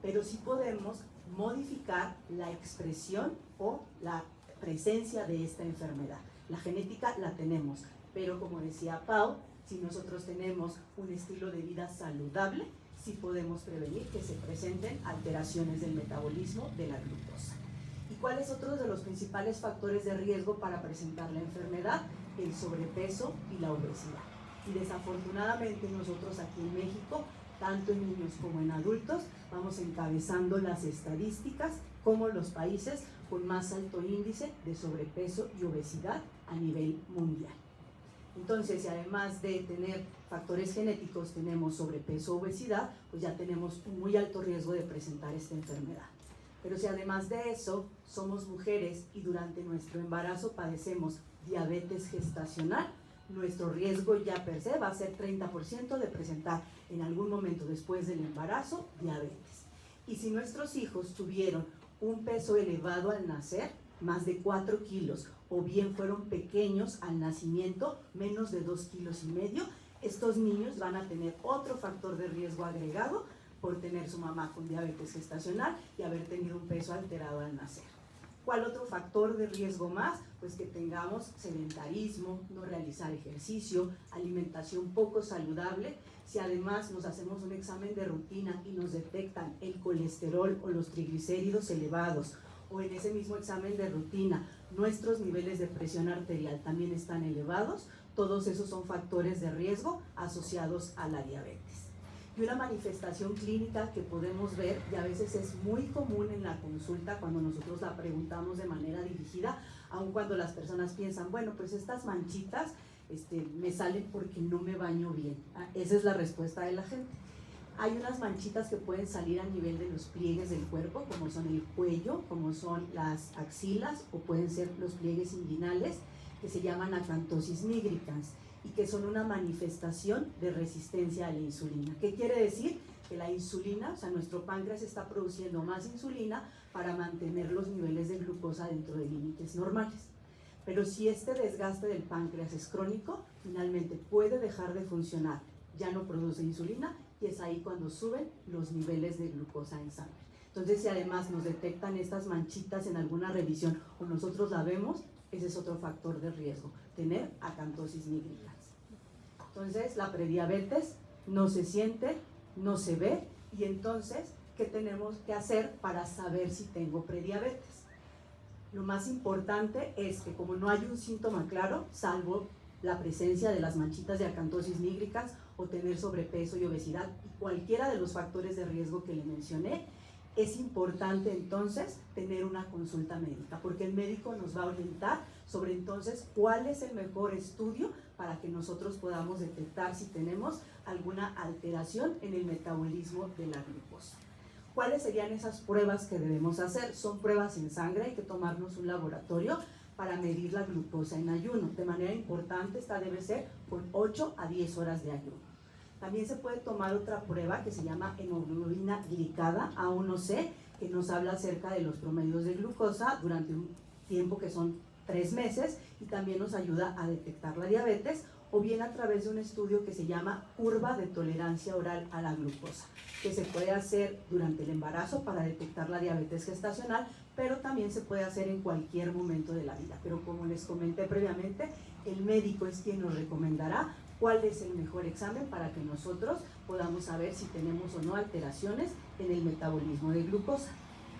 pero sí podemos modificar la expresión o la presencia de esta enfermedad. La genética la tenemos, pero como decía Pau, si nosotros tenemos un estilo de vida saludable, sí podemos prevenir que se presenten alteraciones del metabolismo de la glucosa. ¿Y cuáles son otros de los principales factores de riesgo para presentar la enfermedad? El sobrepeso y la obesidad. Y desafortunadamente nosotros aquí en México, tanto en niños como en adultos, vamos encabezando las estadísticas como los países con más alto índice de sobrepeso y obesidad a nivel mundial. Entonces, si además de tener factores genéticos tenemos sobrepeso o obesidad, pues ya tenemos un muy alto riesgo de presentar esta enfermedad. Pero si además de eso somos mujeres y durante nuestro embarazo padecemos diabetes gestacional, nuestro riesgo ya per se va a ser 30% de presentar en algún momento después del embarazo diabetes. Y si nuestros hijos tuvieron un peso elevado al nacer, más de 4 kilos, o bien fueron pequeños al nacimiento, menos de 2,5 kilos, estos niños van a tener otro factor de riesgo agregado por tener su mamá con diabetes gestacional y haber tenido un peso alterado al nacer. ¿Cuál otro factor de riesgo más? Pues que tengamos sedentarismo, no realizar ejercicio, alimentación poco saludable. Si además nos hacemos un examen de rutina y nos detectan el colesterol o los triglicéridos elevados, o en ese mismo examen de rutina nuestros niveles de presión arterial también están elevados, todos esos son factores de riesgo asociados a la diabetes. Y una manifestación clínica que podemos ver, y a veces es muy común en la consulta cuando nosotros la preguntamos de manera dirigida, aun cuando las personas piensan, bueno, pues estas manchitas me salen porque no me baño bien. Esa es la respuesta de la gente. Hay unas manchitas que pueden salir a nivel de los pliegues del cuerpo, como son el cuello, como son las axilas, o pueden ser los pliegues inguinales, que se llaman acantosis nigricans, y que son una manifestación de resistencia a la insulina. ¿Qué quiere decir? Que la insulina, o sea, nuestro páncreas está produciendo más insulina para mantener los niveles de glucosa dentro de límites normales. Pero si este desgaste del páncreas es crónico, finalmente puede dejar de funcionar, ya no produce insulina, y es ahí cuando suben los niveles de glucosa en sangre. Entonces, si además nos detectan estas manchitas en alguna revisión o nosotros la vemos, ese es otro factor de riesgo, tener acantosis nigricans. Entonces, la prediabetes no se siente, no se ve, y entonces, ¿qué tenemos que hacer para saber si tengo prediabetes? Lo más importante es que como no hay un síntoma claro, salvo la presencia de las manchitas de acantosis nigricans o tener sobrepeso y obesidad y cualquiera de los factores de riesgo que le mencioné, es importante entonces tener una consulta médica, porque el médico nos va a orientar sobre entonces cuál es el mejor estudio para que nosotros podamos detectar si tenemos alguna alteración en el metabolismo de la glucosa. ¿Cuáles serían esas pruebas que debemos hacer? Son pruebas en sangre, hay que tomarnos un laboratorio para medir la glucosa en ayuno. De manera importante, esta debe ser con 8 a 10 horas de ayuno. También se puede tomar otra prueba que se llama hemoglobina glicada, A1C, que nos habla acerca de los promedios de glucosa durante un tiempo que son 3 meses y también nos ayuda a detectar la diabetes, o bien a través de un estudio que se llama curva de tolerancia oral a la glucosa, que se puede hacer durante el embarazo para detectar la diabetes gestacional, pero también se puede hacer en cualquier momento de la vida. Pero como les comenté previamente, el médico es quien nos recomendará cuál es el mejor examen para que nosotros podamos saber si tenemos o no alteraciones en el metabolismo de glucosa.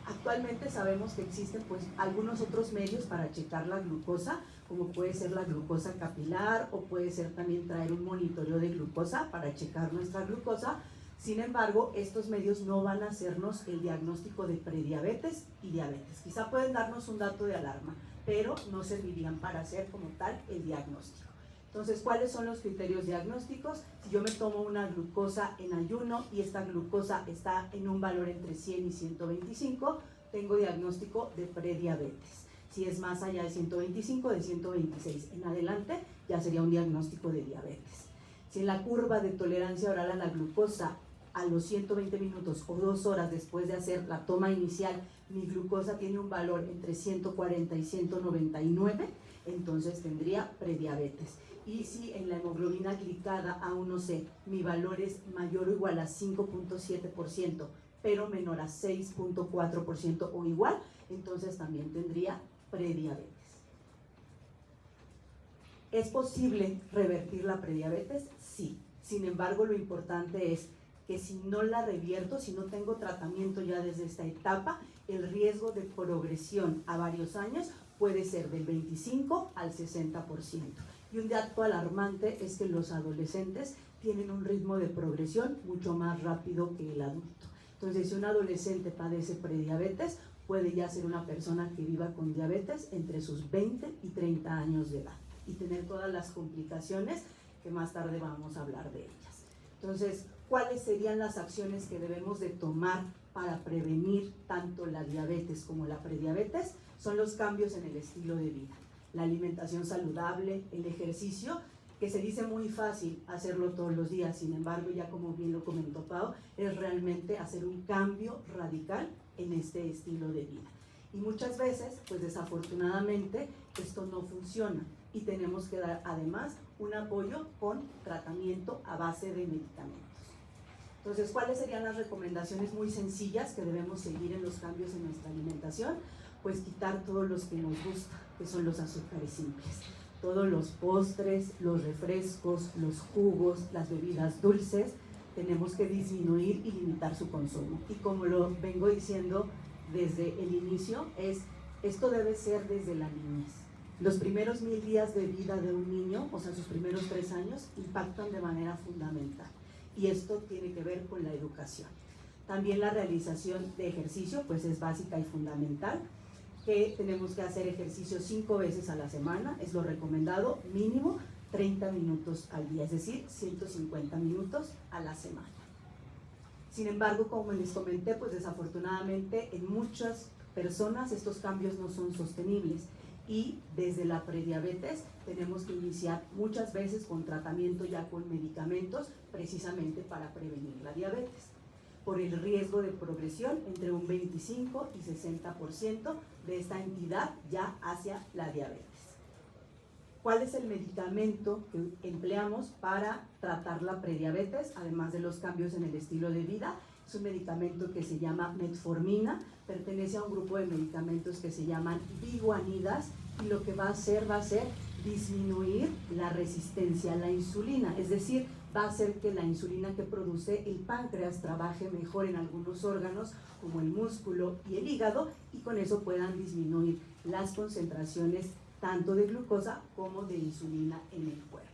Actualmente sabemos que existen pues algunos otros medios para checar la glucosa, como puede ser la glucosa capilar, o puede ser también traer un monitoreo de glucosa para checar nuestra glucosa. Sin embargo, estos medios no van a hacernos el diagnóstico de prediabetes y diabetes. Quizá pueden darnos un dato de alarma, pero no servirían para hacer como tal el diagnóstico. Entonces, ¿cuáles son los criterios diagnósticos? Si yo me tomo una glucosa en ayuno y esta glucosa está en un valor entre 100 y 125, tengo diagnóstico de prediabetes. Si es más allá de 125, de 126 en adelante, ya sería un diagnóstico de diabetes. Si en la curva de tolerancia oral a la glucosa a los 120 minutos o 2 horas después de hacer la toma inicial, mi glucosa tiene un valor entre 140 y 199, entonces tendría prediabetes. Y si en la hemoglobina glicada A1C mi valor es mayor o igual a 5.7%, pero menor a 6.4% o igual, entonces también tendría prediabetes. ¿Es posible revertir la prediabetes? Sí. Sin embargo, lo importante es que si no la revierto, si no tengo tratamiento ya desde esta etapa, el riesgo de progresión a varios años puede ser del 25 al 60%. Y un dato alarmante es que los adolescentes tienen un ritmo de progresión mucho más rápido que el adulto. Entonces, si un adolescente padece prediabetes, puede ya ser una persona que viva con diabetes entre sus 20 y 30 años de edad y tener todas las complicaciones que más tarde vamos a hablar de ellas. Entonces, ¿cuáles serían las acciones que debemos de tomar para prevenir tanto la diabetes como la prediabetes? Son los cambios en el estilo de vida, la alimentación saludable, el ejercicio, que se dice muy fácil hacerlo todos los días, sin embargo, ya como bien lo comentó Pau, es realmente hacer un cambio radical en este estilo de vida. Y muchas veces, pues desafortunadamente, esto no funciona y tenemos que dar además un apoyo con tratamiento a base de medicamentos. Entonces, ¿cuáles serían las recomendaciones muy sencillas que debemos seguir en los cambios en nuestra alimentación? Pues quitar todos los que nos gusta, que son los azúcares simples. Todos los postres, los refrescos, los jugos, las bebidas dulces, tenemos que disminuir y limitar su consumo. Y como lo vengo diciendo desde el inicio, esto debe ser desde la niñez. Los primeros 1000 días de vida de un niño, o sea, sus primeros 3 años, impactan de manera fundamental. Y esto tiene que ver con la educación. También la realización de ejercicio, pues es básica y fundamental, que tenemos que hacer ejercicio 5 veces a la semana, es lo recomendado, mínimo 30 minutos al día, es decir, 150 minutos a la semana. Sin embargo, como les comenté, pues desafortunadamente en muchas personas estos cambios no son sostenibles y desde la prediabetes tenemos que iniciar muchas veces con tratamiento ya con medicamentos precisamente para prevenir la diabetes, por el riesgo de progresión entre un 25 y 60% de esta entidad ya hacia la diabetes. ¿Cuál es el medicamento que empleamos para tratar la prediabetes, además de los cambios en el estilo de vida? Es un medicamento que se llama metformina, pertenece a un grupo de medicamentos que se llaman biguanidas y lo que va a hacer disminuir la resistencia a la insulina, es decir, va a hacer que la insulina que produce el páncreas trabaje mejor en algunos órganos como el músculo y el hígado y con eso puedan disminuir las concentraciones tanto de glucosa como de insulina en el cuerpo.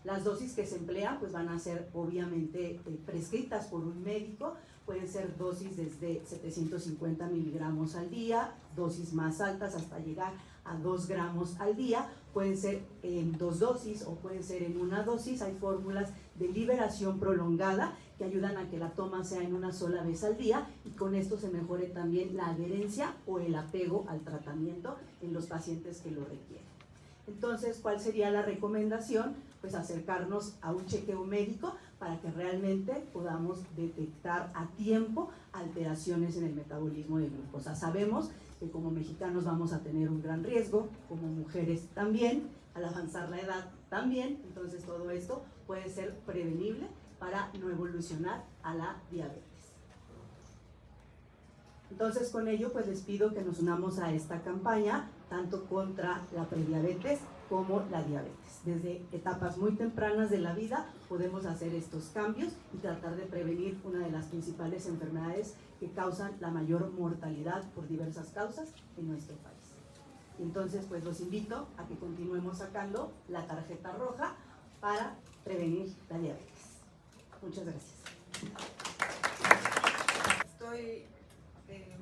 Las dosis que se emplean pues van a ser obviamente prescritas por un médico, pueden ser dosis desde 750 miligramos al día, dosis más altas hasta llegar a 2 gramos al día, pueden ser en 2 dosis o pueden ser en 1 dosis, hay fórmulas de liberación prolongada que ayudan a que la toma sea en una sola vez al día y con esto se mejore también la adherencia o el apego al tratamiento en los pacientes que lo requieren. Entonces, ¿cuál sería la recomendación? Pues acercarnos a un chequeo médico para que realmente podamos detectar a tiempo alteraciones en el metabolismo de glucosa. Sabemos que como mexicanos vamos a tener un gran riesgo, como mujeres también, al avanzar la edad también, entonces todo esto puede ser prevenible para no evolucionar a la diabetes. Entonces con ello pues les pido que nos unamos a esta campaña, tanto contra la prediabetes como la diabetes. Desde etapas muy tempranas de la vida podemos hacer estos cambios y tratar de prevenir una de las principales enfermedades que causan la mayor mortalidad por diversas causas en nuestro país. Entonces pues los invito a que continuemos sacando la tarjeta roja para prevenir la diabetes. Muchas gracias. Estoy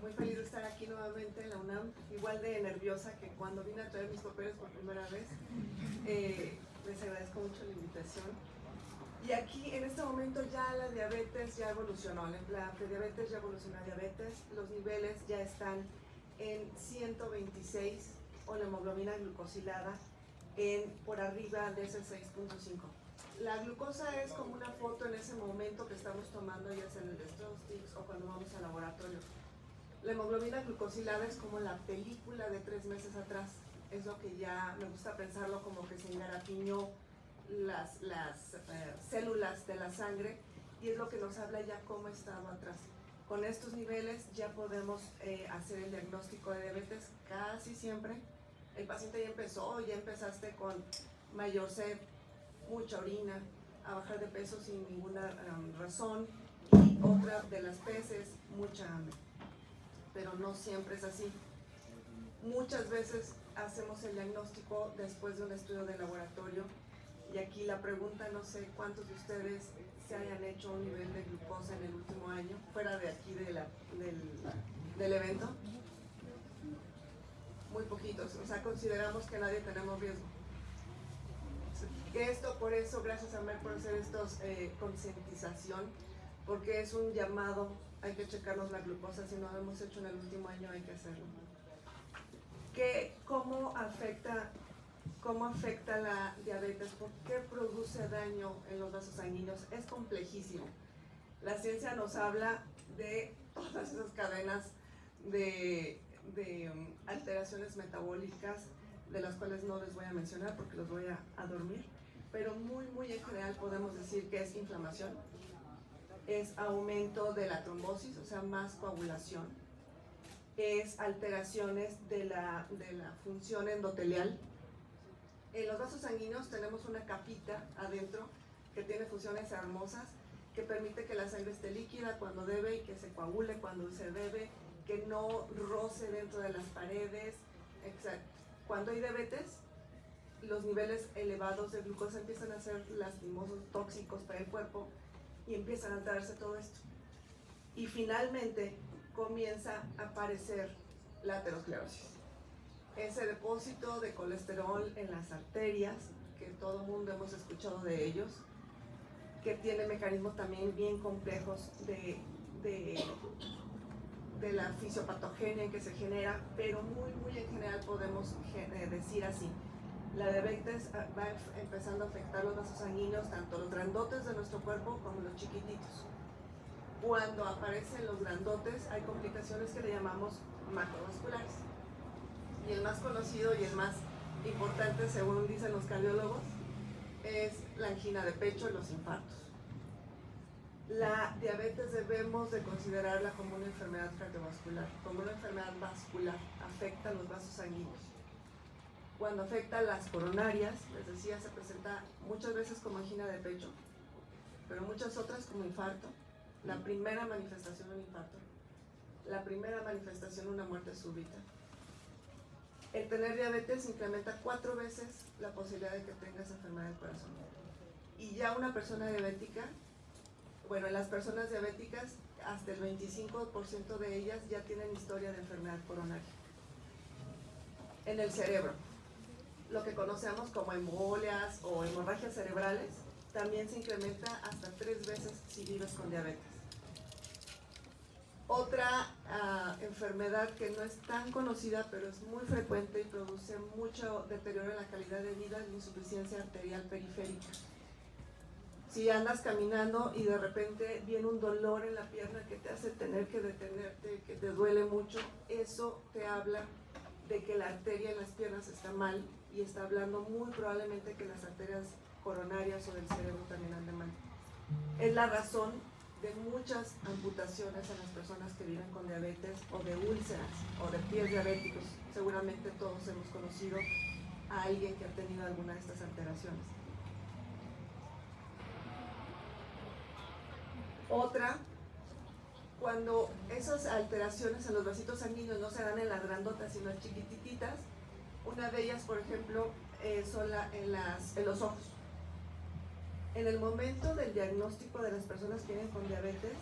muy feliz de estar aquí nuevamente en la UNAM, igual de nerviosa que cuando vine a traer mis papeles por primera vez. Les agradezco mucho la invitación. Y aquí en este momento ya la diabetes ya evolucionó, la prediabetes ya evolucionó a diabetes, los niveles ya están en 126 o la hemoglobina glucosilada por arriba de ese 6.5. La glucosa es como una foto en ese momento que estamos tomando, ya sea en el Statistics o cuando vamos al laboratorio. La hemoglobina glucosilada es como la película de 3 meses atrás. Es lo que ya me gusta pensarlo como que se engarapiñó las células de la sangre y es lo que nos habla ya cómo estaba atrás. Con estos niveles ya podemos hacer el diagnóstico de diabetes casi siempre. El paciente ya empezaste con mayor sed, mucha orina, a bajar de peso sin ninguna razón y otra de las peces, mucha hambre. Pero no siempre es así. Muchas veces hacemos el diagnóstico después de un estudio de laboratorio y aquí la pregunta, no sé cuántos de ustedes se hayan hecho un nivel de glucosa en el último año, fuera de aquí del evento. Muy poquitos, o sea, consideramos que nadie tenemos riesgo. Por eso, gracias a Mer por hacer estos concientización, porque es un llamado, hay que checarnos la glucosa, si no lo hemos hecho en el último año hay que hacerlo. ¿Cómo afecta la diabetes? ¿Por qué produce daño en los vasos sanguíneos? Es complejísimo. La ciencia nos habla de todas esas cadenas de alteraciones metabólicas, de las cuales no les voy a mencionar porque los voy a dormir, pero muy en general podemos decir que es inflamación, es aumento de la trombosis, o sea, más coagulación, es alteraciones de la función endotelial. En los vasos sanguíneos tenemos una capita adentro que tiene funciones hermosas, que permite que la sangre esté líquida cuando debe y que se coagule cuando se debe, que no roce dentro de las paredes. Exacto. Cuando hay diabetes, los niveles elevados de glucosa empiezan a ser lastimosos, tóxicos para el cuerpo y empiezan a alterarse todo esto. Y finalmente comienza a aparecer la aterosclerosis. Ese depósito de colesterol en las arterias, que todo el mundo hemos escuchado de ellos, que tiene mecanismos también bien complejos de la fisiopatogenia que se genera, pero muy en general podemos decir así. La diabetes va empezando a afectar los vasos sanguíneos, tanto los grandotes de nuestro cuerpo como los chiquititos. Cuando aparecen los grandotes hay complicaciones que le llamamos macrovasculares. Y el más conocido y el más importante, según dicen los cardiólogos, es la angina de pecho y los infartos. La diabetes debemos de considerarla como una enfermedad cardiovascular, como una enfermedad vascular, afecta los vasos sanguíneos. Cuando afecta las coronarias, les decía, se presenta muchas veces como angina de pecho, pero muchas otras como infarto. La primera manifestación de un infarto, la primera manifestación de una muerte súbita. El tener diabetes incrementa 4 veces la posibilidad de que tengas enfermedad del corazón. Y ya una persona diabética, bueno, en las personas diabéticas, hasta el 25% de ellas ya tienen historia de enfermedad coronaria. En el cerebro, lo que conocemos como embolias o hemorragias cerebrales, también se incrementa hasta 3 veces si vives con diabetes. Otra enfermedad que no es tan conocida, pero es muy frecuente y produce mucho deterioro en la calidad de vida, es la insuficiencia arterial periférica. Si andas caminando y de repente viene un dolor en la pierna que te hace tener que detenerte, que te duele mucho, eso te habla de que la arteria en las piernas está mal y está hablando muy probablemente que las arterias coronarias o del cerebro también anden mal. Es la razón de muchas amputaciones en las personas que viven con diabetes o de úlceras o de pies diabéticos. Seguramente todos hemos conocido a alguien que ha tenido alguna de estas alteraciones. Otra, cuando esas alteraciones en los vasitos sanguíneos no se dan en las grandotas sino en chiquititas, una de ellas, por ejemplo, son en los ojos. En el momento del diagnóstico de las personas que vienen con diabetes,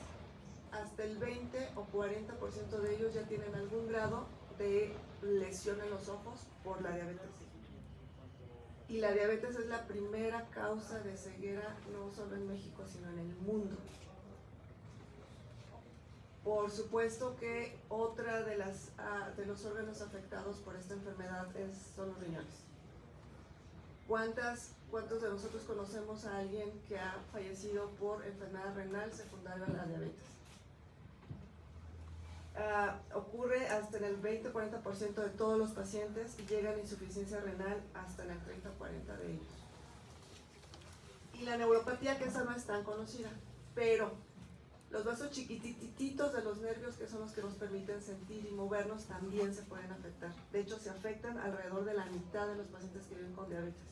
hasta el 20 o 40% de ellos ya tienen algún grado de lesión en los ojos por la diabetes. Y la diabetes es la primera causa de ceguera, no solo en México, sino en el mundo. Por supuesto que otra de los órganos afectados por esta enfermedad son los riñones. ¿Cuántos de nosotros conocemos a alguien que ha fallecido por enfermedad renal secundaria a la diabetes? Ocurre hasta en el 20-40% de todos los pacientes y llega a la insuficiencia renal hasta en el 30-40% de ellos. Y la neuropatía, que esa no es tan conocida, pero los vasos chiquitititos de los nervios, que son los que nos permiten sentir y movernos, también se pueden afectar. De hecho, se afectan alrededor de la mitad de los pacientes que viven con diabetes.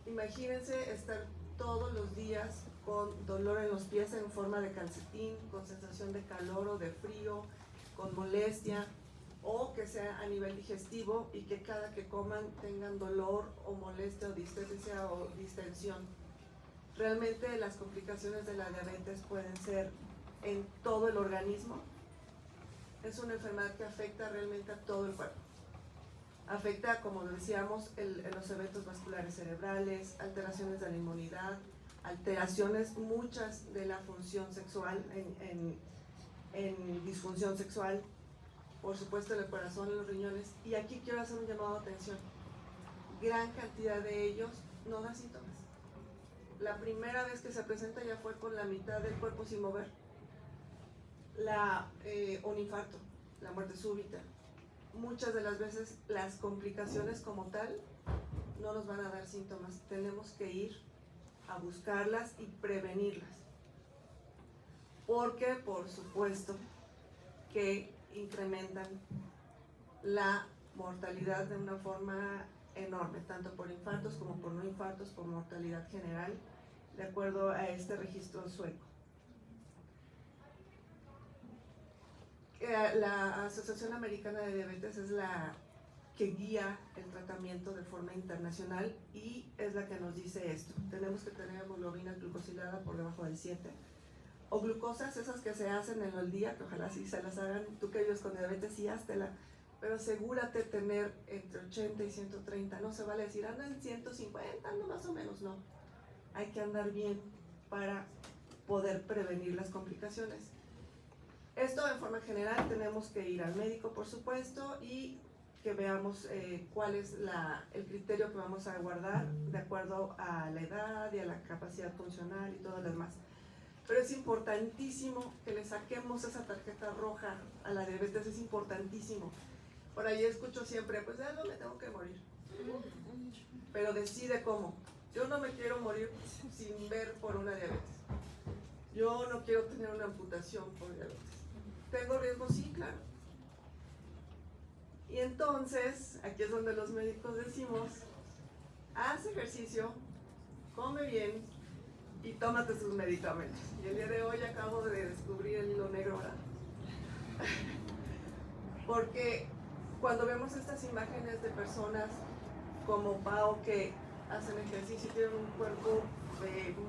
Imagínense estar todos los días con dolor en los pies en forma de calcetín, con sensación de calor o de frío, con molestia, o que sea a nivel digestivo y que cada que coman tengan dolor o molestia o distesia o distensión. Realmente las complicaciones de la diabetes pueden ser en todo el organismo. Es una enfermedad que afecta realmente a todo el cuerpo. Afecta, como decíamos, los eventos vasculares cerebrales, alteraciones de la inmunidad, alteraciones muchas de la función sexual, en disfunción sexual, por supuesto el corazón y los riñones. Y aquí quiero hacer un llamado de atención. Gran cantidad de ellos no dan síntomas. La primera vez que se presenta ya fue con la mitad del cuerpo sin mover. Un infarto, la muerte súbita. Muchas de las veces las complicaciones como tal no nos van a dar síntomas. Tenemos que ir a buscarlas y prevenirlas. Porque, por supuesto, que incrementan la mortalidad de una forma enorme, tanto por infartos como por no infartos, por mortalidad general, de acuerdo a este registro sueco. La Asociación Americana de Diabetes es la que guía el tratamiento de forma internacional y es la que nos dice esto. Tenemos que tener hemoglobina glucosilada por debajo del 7. O glucosas, esas que se hacen en el día, que ojalá sí se las hagan. Tú que vives con diabetes, sí, háztela. Pero asegúrate tener entre 80 y 130. No se vale decir, anda en 150, ando más o menos, no. Hay que andar bien para poder prevenir las complicaciones. Esto en forma general, tenemos que ir al médico, por supuesto, y que veamos cuál es el criterio que vamos a guardar de acuerdo a la edad y a la capacidad funcional y todo lo demás. Pero es importantísimo que le saquemos esa tarjeta roja a la diabetes, es importantísimo. Por ahí escucho siempre, pues de algo me tengo que morir. Pero decide cómo. Yo no me quiero morir sin ver por una diabetes. Yo no quiero tener una amputación por diabetes. ¿Tengo riesgo? Sí, claro. Y entonces, aquí es donde los médicos decimos, haz ejercicio, come bien y tómate sus medicamentos. Y el día de hoy acabo de descubrir el hilo negro, ¿verdad? Porque cuando vemos estas imágenes de personas como Pao que hacen ejercicio y tienen un cuerpo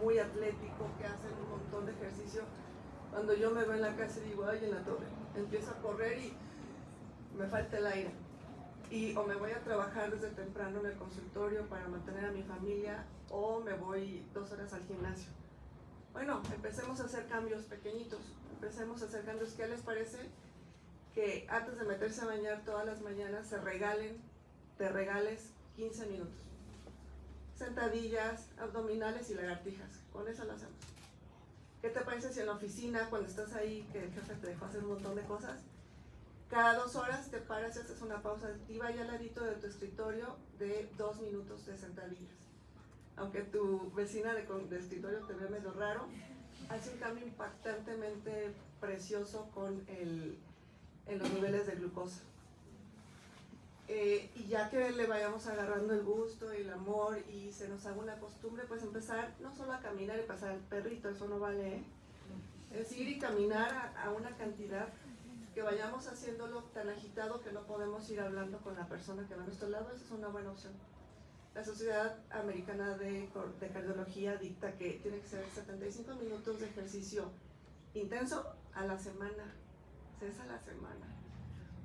muy atlético, que hacen un montón de ejercicio, cuando yo me veo en la casa y digo, ay, en la torre, empiezo a correr y me falta el aire. O me voy a trabajar desde temprano en el consultorio para mantener a mi familia, o me voy 2 horas al gimnasio. Bueno, empecemos a hacer cambios pequeñitos, empecemos a hacer cambios. ¿Qué les parece? Que antes de meterse a bañar todas las mañanas te regales 15 minutos. sentadillas, abdominales y lagartijas. Con eso lo hacemos. ¿Qué te parece si en la oficina, cuando estás ahí, que el jefe te dejó hacer un montón de cosas, cada 2 horas te paras y haces una pausa activa y al ladito de tu escritorio de 2 minutos de sentadillas? Aunque tu vecina de escritorio te ve medio raro, hace un cambio impactantemente precioso en los niveles de glucosa. Y ya que le vayamos agarrando el gusto y el amor y se nos haga una costumbre, pues empezar no solo a caminar y pasar al perrito, eso no vale, ¿eh? Es ir y caminar a una cantidad que vayamos haciéndolo tan agitado que no podemos ir hablando con la persona que va a nuestro lado. Esa es una buena opción. La Sociedad Americana de Cardiología dicta que tiene que ser 75 minutos de ejercicio intenso a la semana, es a la semana,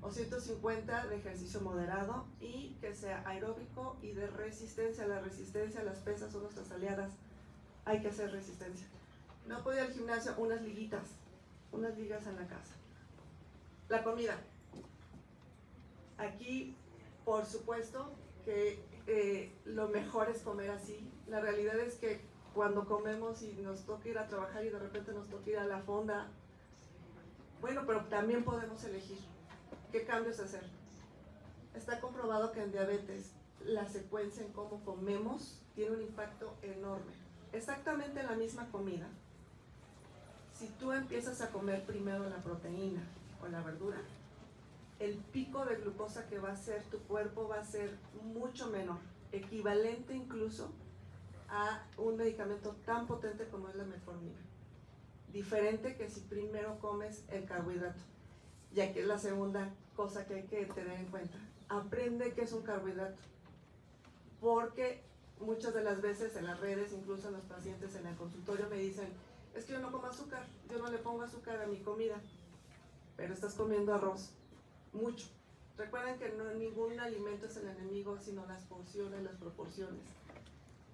o 150 de ejercicio moderado y que sea aeróbico y de resistencia. La resistencia, las pesas son nuestras aliadas, hay que hacer resistencia. No puedo ir al gimnasio, unas ligas en la casa. La comida. Aquí, por supuesto, que lo mejor es comer así. La realidad es que cuando comemos y nos toca ir a trabajar y de repente nos toca ir a la fonda, bueno, pero también podemos elegir qué cambios hacer. Está comprobado que en diabetes la secuencia en cómo comemos tiene un impacto enorme. Exactamente la misma comida. Si tú empiezas a comer primero la proteína o la verdura, el pico de glucosa que va a hacer tu cuerpo va a ser mucho menor, equivalente incluso a un medicamento tan potente como es la metformina. Diferente que si primero comes el carbohidrato, ya que es la segunda cosa que hay que tener en cuenta. Aprende qué es un carbohidrato, porque muchas de las veces en las redes, incluso en los pacientes en el consultorio me dicen, es que yo no como azúcar, yo no le pongo azúcar a mi comida, pero estás comiendo arroz, mucho. Recuerden que ningún alimento es el enemigo, sino las porciones, las proporciones.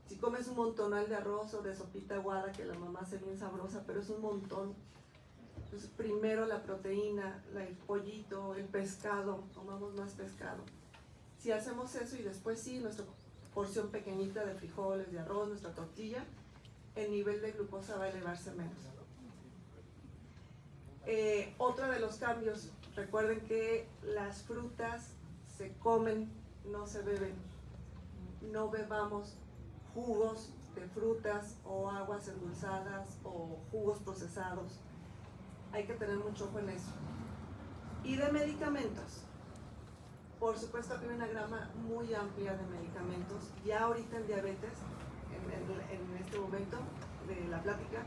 Si comes un montonal de arroz o de sopita aguada, que la mamá hace bien sabrosa, pero es un montón, entonces primero la proteína, el pollito, el pescado, comamos más pescado. Si hacemos eso y después sí, nuestra porción pequeñita de frijoles, de arroz, nuestra tortilla, el nivel de glucosa va a elevarse menos. Otro de los cambios, recuerden que las frutas se comen, no se beben. No bebamos jugos de frutas o aguas endulzadas o jugos procesados. Hay que tener mucho ojo en eso. Y de medicamentos, por supuesto que hay una gama muy amplia de medicamentos. Ya ahorita en diabetes, en este momento de la plática,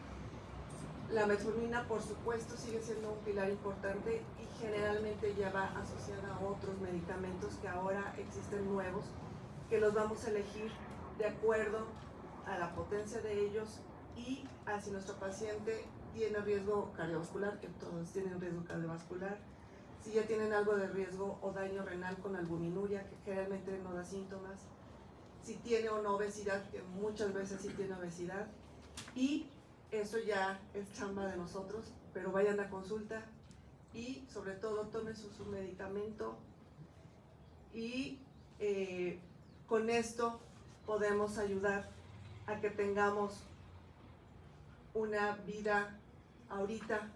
la metformina por supuesto sigue siendo un pilar importante y generalmente ya va asociada a otros medicamentos que ahora existen nuevos, que los vamos a elegir de acuerdo a la potencia de ellos y a si nuestro paciente tiene riesgo cardiovascular, que todos tienen riesgo cardiovascular, si ya tienen algo de riesgo o daño renal con albuminuria, que generalmente no da síntomas, si tiene o no obesidad, que muchas veces sí tiene obesidad, y eso ya es chamba de nosotros, pero vayan a consulta y sobre todo tomen su medicamento y con esto podemos ayudar a que tengamos una vida ahorita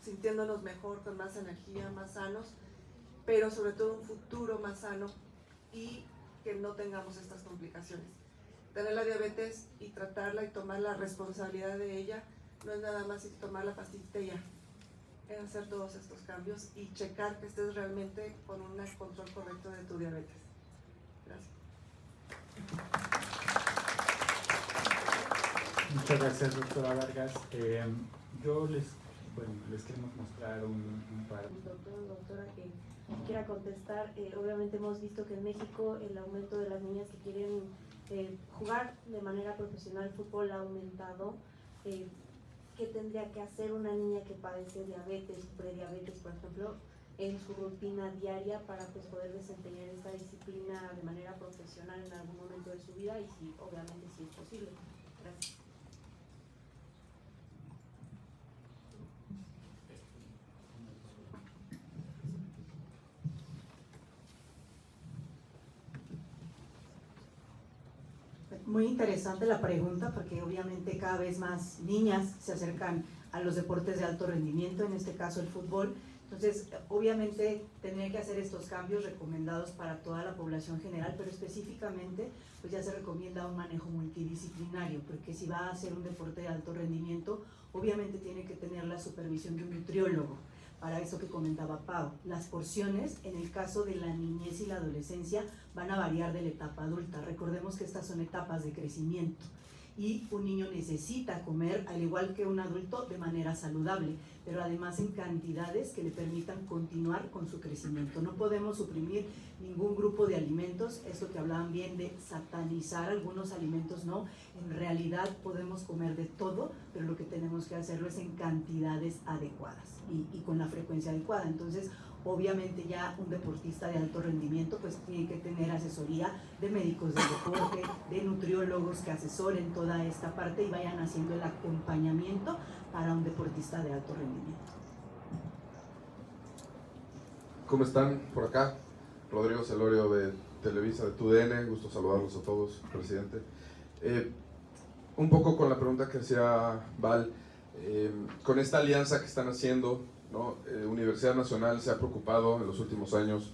sintiéndonos mejor, con más energía, más sanos, pero sobre todo un futuro más sano y que no tengamos estas complicaciones. Tener la diabetes y tratarla y tomar la responsabilidad de ella no es nada más tomar la pastillita y ya. Es hacer todos estos cambios y checar que estés realmente con un control correcto de tu diabetes. Gracias. Muchas gracias, doctora Vargas. Yo les queremos mostrar un par. Doctora, que quiera contestar. Obviamente hemos visto que en México el aumento de las niñas que quieren jugar de manera profesional fútbol ha aumentado. ¿Qué tendría que hacer una niña que padece diabetes, prediabetes, por ejemplo, en su rutina diaria para pues, poder desempeñar esta disciplina de manera profesional en algún momento de su vida y si, obviamente, si es posible? Gracias. Muy interesante la pregunta porque obviamente cada vez más niñas se acercan a los deportes de alto rendimiento, en este caso el fútbol. Entonces, obviamente tendría que hacer estos cambios recomendados para toda la población general, pero específicamente pues ya se recomienda un manejo multidisciplinario, porque si va a hacer un deporte de alto rendimiento, obviamente tiene que tener la supervisión de un nutriólogo. Para eso que comentaba Pau, las porciones en el caso de la niñez y la adolescencia van a variar de la etapa adulta. Recordemos que estas son etapas de crecimiento y un niño necesita comer, al igual que un adulto, de manera saludable, pero además en cantidades que le permitan continuar con su crecimiento. No podemos suprimir ningún grupo de alimentos, esto que hablaban bien de satanizar algunos alimentos, no, en realidad podemos comer de todo, pero lo que tenemos que hacerlo es en cantidades adecuadas y con la frecuencia adecuada. Entonces, obviamente ya un deportista de alto rendimiento pues tiene que tener asesoría de médicos del deporte, de nutriólogos que asesoren toda esta parte y vayan haciendo el acompañamiento para un deportista de alto rendimiento. ¿Cómo están por acá? Rodrigo Celorio de Televisa, de TUDN, gusto saludarlos a todos, presidente. Un poco con la pregunta que hacía Val, con esta alianza que están haciendo, ¿no? Universidad Nacional se ha preocupado en los últimos años,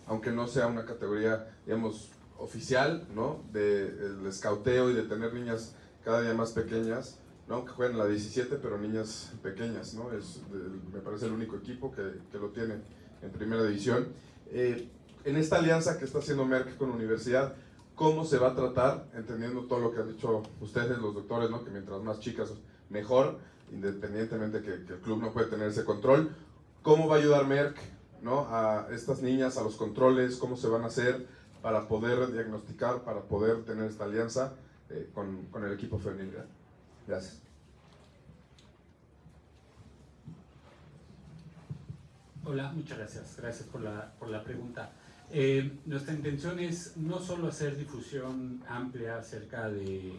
aunque no sea una categoría, digamos, oficial, ¿no? Del escauteo y de tener niñas cada día más pequeñas, ¿no? Que juegan la 17, pero niñas pequeñas, ¿no? Me parece el único equipo que lo tiene en primera división. En esta alianza que está haciendo Merck con la universidad, ¿cómo se va a tratar? Entendiendo todo lo que han dicho ustedes, los doctores, ¿no? Que mientras más chicas, mejor, independientemente que el club no puede tener ese control. ¿Cómo va a ayudar Merck, ¿no? A estas niñas, a los controles? ¿Cómo se van a hacer para poder diagnosticar, para poder tener esta alianza con el equipo femenil? Gracias. Hola, muchas gracias. Gracias por la pregunta. Nuestra intención es no solo hacer difusión amplia acerca de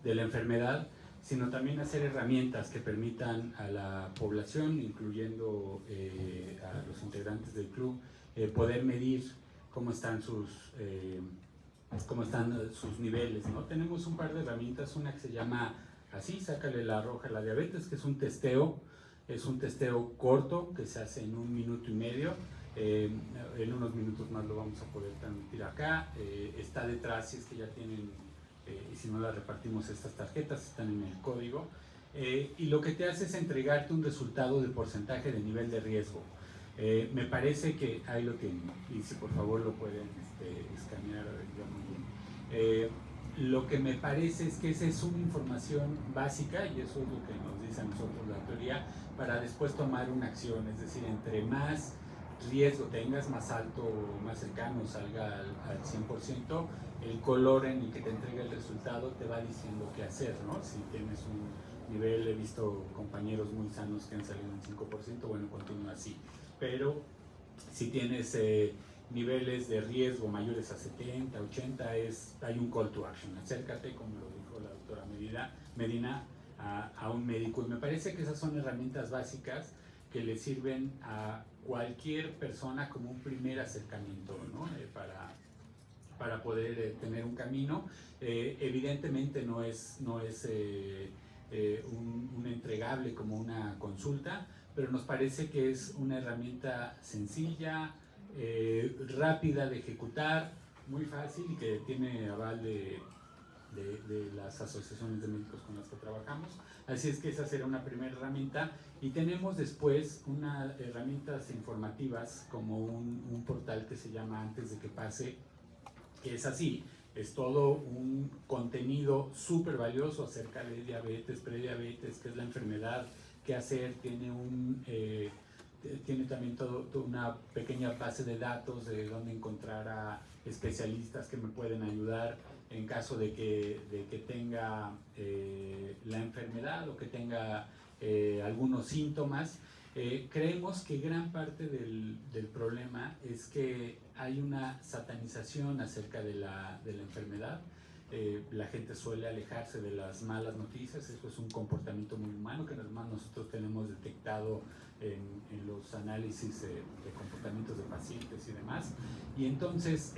la enfermedad, sino también hacer herramientas que permitan a la población, incluyendo a los integrantes del club, poder medir cómo están sus niveles, ¿no? Tenemos un par de herramientas, una que se llama así, sácale la roja a la diabetes, que es un testeo corto que se hace en 1 minuto y medio. En unos minutos más lo vamos a poder transmitir acá. Está detrás, si es que ya tienen, y si no las repartimos, estas tarjetas están en el código. Y lo que te hace es entregarte un resultado de porcentaje de nivel de riesgo. Me parece que ahí lo tienen, y si por favor lo pueden escanear, ya muy bien. Lo que me parece es que esa es una información básica, y eso es lo que nos dice a nosotros la teoría, para después tomar una acción. Es decir, entre más riesgo tengas, más alto o más cercano salga al 100%, el color en el que te entrega el resultado te va diciendo qué hacer, ¿no? Si tienes un nivel, he visto compañeros muy sanos que han salido en 5%, bueno, continúa así. Pero si tienes niveles de riesgo mayores a 70, 80, hay un call to action. Acércate, como lo dijo la doctora Medina, a un médico. Y me parece que esas son herramientas básicas que le sirven a cualquier persona como un primer acercamiento, ¿no? Para poder tener un camino. Evidentemente no es un entregable como una consulta, pero nos parece que es una herramienta sencilla, rápida de ejecutar, muy fácil, y que tiene aval de las asociaciones de médicos con las que trabajamos. Así es que esa será una primera herramienta, y tenemos después unas herramientas informativas como un portal que se llama Antes de que pase, que es así, es todo un contenido súper valioso acerca de diabetes, prediabetes, qué es la enfermedad, qué hacer. Tiene también toda una pequeña base de datos de dónde encontrar a especialistas que me pueden ayudar en caso de que tenga la enfermedad o que tenga algunos síntomas. Creemos que gran parte del problema es que hay una satanización acerca de la enfermedad. La gente suele alejarse de las malas noticias. Eso es un comportamiento muy humano que además nosotros tenemos detectado en los análisis de comportamientos de pacientes y demás. Y entonces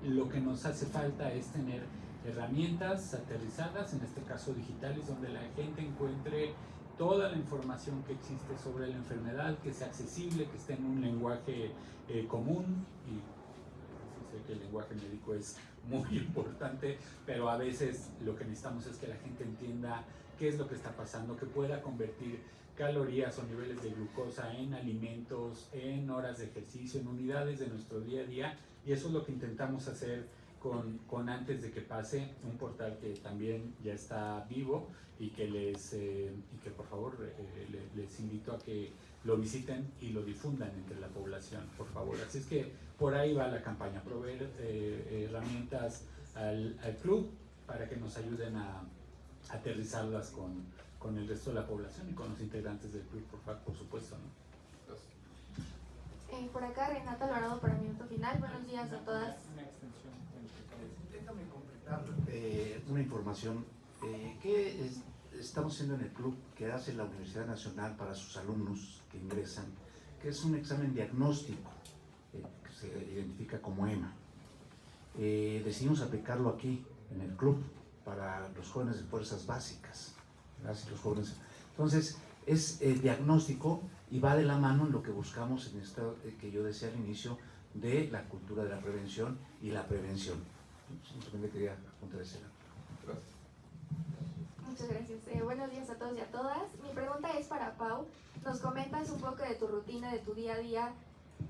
lo que nos hace falta es tener herramientas aterrizadas, en este caso digitales, donde la gente encuentre toda la información que existe sobre la enfermedad, que sea accesible, que esté en un lenguaje común. Y sé que el lenguaje médico es muy importante, pero a veces lo que necesitamos es que la gente entienda qué es lo que está pasando, que pueda convertir calorías o niveles de glucosa en alimentos, en horas de ejercicio, en unidades de nuestro día a día, y eso es lo que intentamos hacer con Antes de que pase, un portal que también ya está vivo y que por favor les invito a que lo visiten y lo difundan entre la población, por favor. Así es que por ahí va la campaña, proveer herramientas al club para que nos ayuden a aterrizarlas con el resto de la población y con los integrantes del club, por supuesto, ¿no? Por acá Renata Alvarado para Minuto Final. Buenos días a todas. Déjame completar una información que estamos haciendo en el club, que hace la Universidad Nacional para sus alumnos que ingresan, que es un examen diagnóstico que se identifica como EMA. Decidimos aplicarlo aquí en el club para los jóvenes de fuerzas básicas. Gracias, los jóvenes. Entonces, es diagnóstico y va de la mano en lo que buscamos en esto que yo decía al inicio de la cultura de la prevención y la prevención. Simplemente quería apuntar ese lado. Gracias. Muchas gracias. Buenos días a todos y a todas. Mi pregunta es para Pau. Nos comentas un poco de tu rutina, de tu día a día.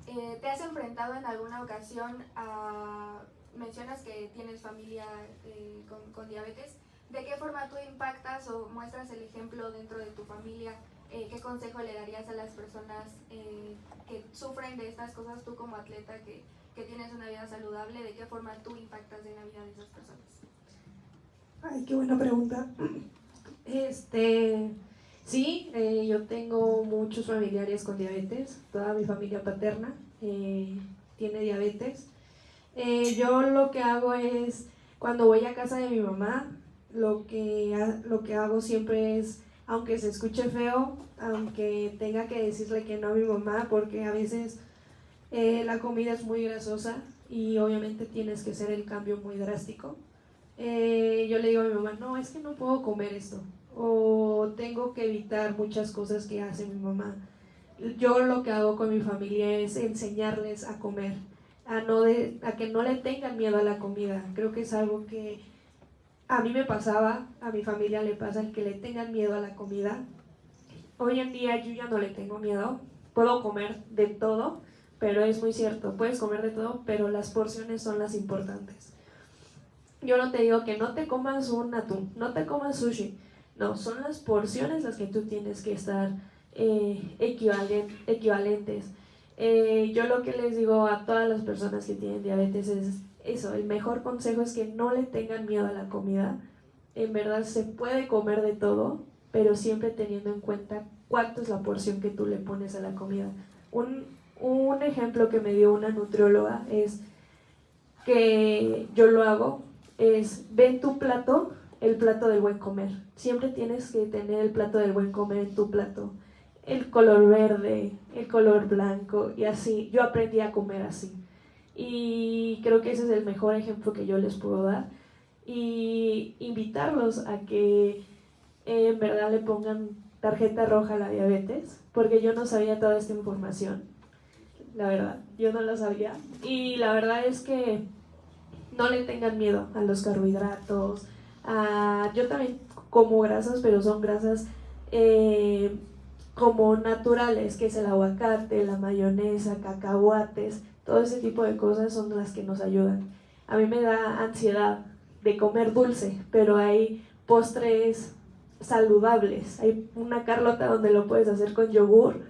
¿Te has enfrentado en alguna ocasión a... Mencionas que tienes familia con diabetes. ¿De qué forma tú impactas o muestras el ejemplo dentro de tu familia? ¿Qué consejo le darías a las personas que sufren de estas cosas, tú como atleta que tienes una vida saludable? ¿De qué forma tú impactas en la vida de esas personas? Ay, qué buena pregunta. Sí, yo tengo muchos familiares con diabetes. Toda mi familia paterna tiene diabetes. Yo lo que hago es, cuando voy a casa de mi mamá, lo que hago siempre es, aunque se escuche feo, aunque tenga que decirle que no a mi mamá, porque a veces la comida es muy grasosa y obviamente tienes que hacer el cambio muy drástico. Yo le digo a mi mamá, no, es que no puedo comer esto, o tengo que evitar muchas cosas que hace mi mamá. Yo lo que hago con mi familia es enseñarles a comer, a que no le tengan miedo a la comida. Creo que es algo que a mí me pasaba, a mi familia le pasa, el que le tengan miedo a la comida. Hoy en día yo ya no le tengo miedo, puedo comer de todo, pero es muy cierto, puedes comer de todo, pero las porciones son las importantes. Yo no te digo que no te comas un atún, no te comas sushi, no, son las porciones las que tú tienes que estar equivalentes. Yo lo que les digo a todas las personas que tienen diabetes es eso, el mejor consejo es que no le tengan miedo a la comida. En verdad se puede comer de todo, pero siempre teniendo en cuenta cuánto es la porción que tú le pones a la comida. Un ejemplo que me dio una nutrióloga es que yo lo hago, es ven tu plato, el plato del buen comer. Siempre tienes que tener el plato del buen comer en tu plato. El color verde, el color blanco y así. Yo aprendí a comer así. Y creo que ese es el mejor ejemplo que yo les puedo dar. Y invitarlos a que en verdad le pongan tarjeta roja a la diabetes, porque yo no sabía toda esta información. La verdad, yo no lo sabía. Y la verdad es que no le tengan miedo a los carbohidratos. Yo también como grasas, pero son grasas como naturales, que es el aguacate, la mayonesa, cacahuates, todo ese tipo de cosas son las que nos ayudan. A mí me da ansiedad de comer dulce, pero hay postres saludables. Hay una Carlota donde lo puedes hacer con yogur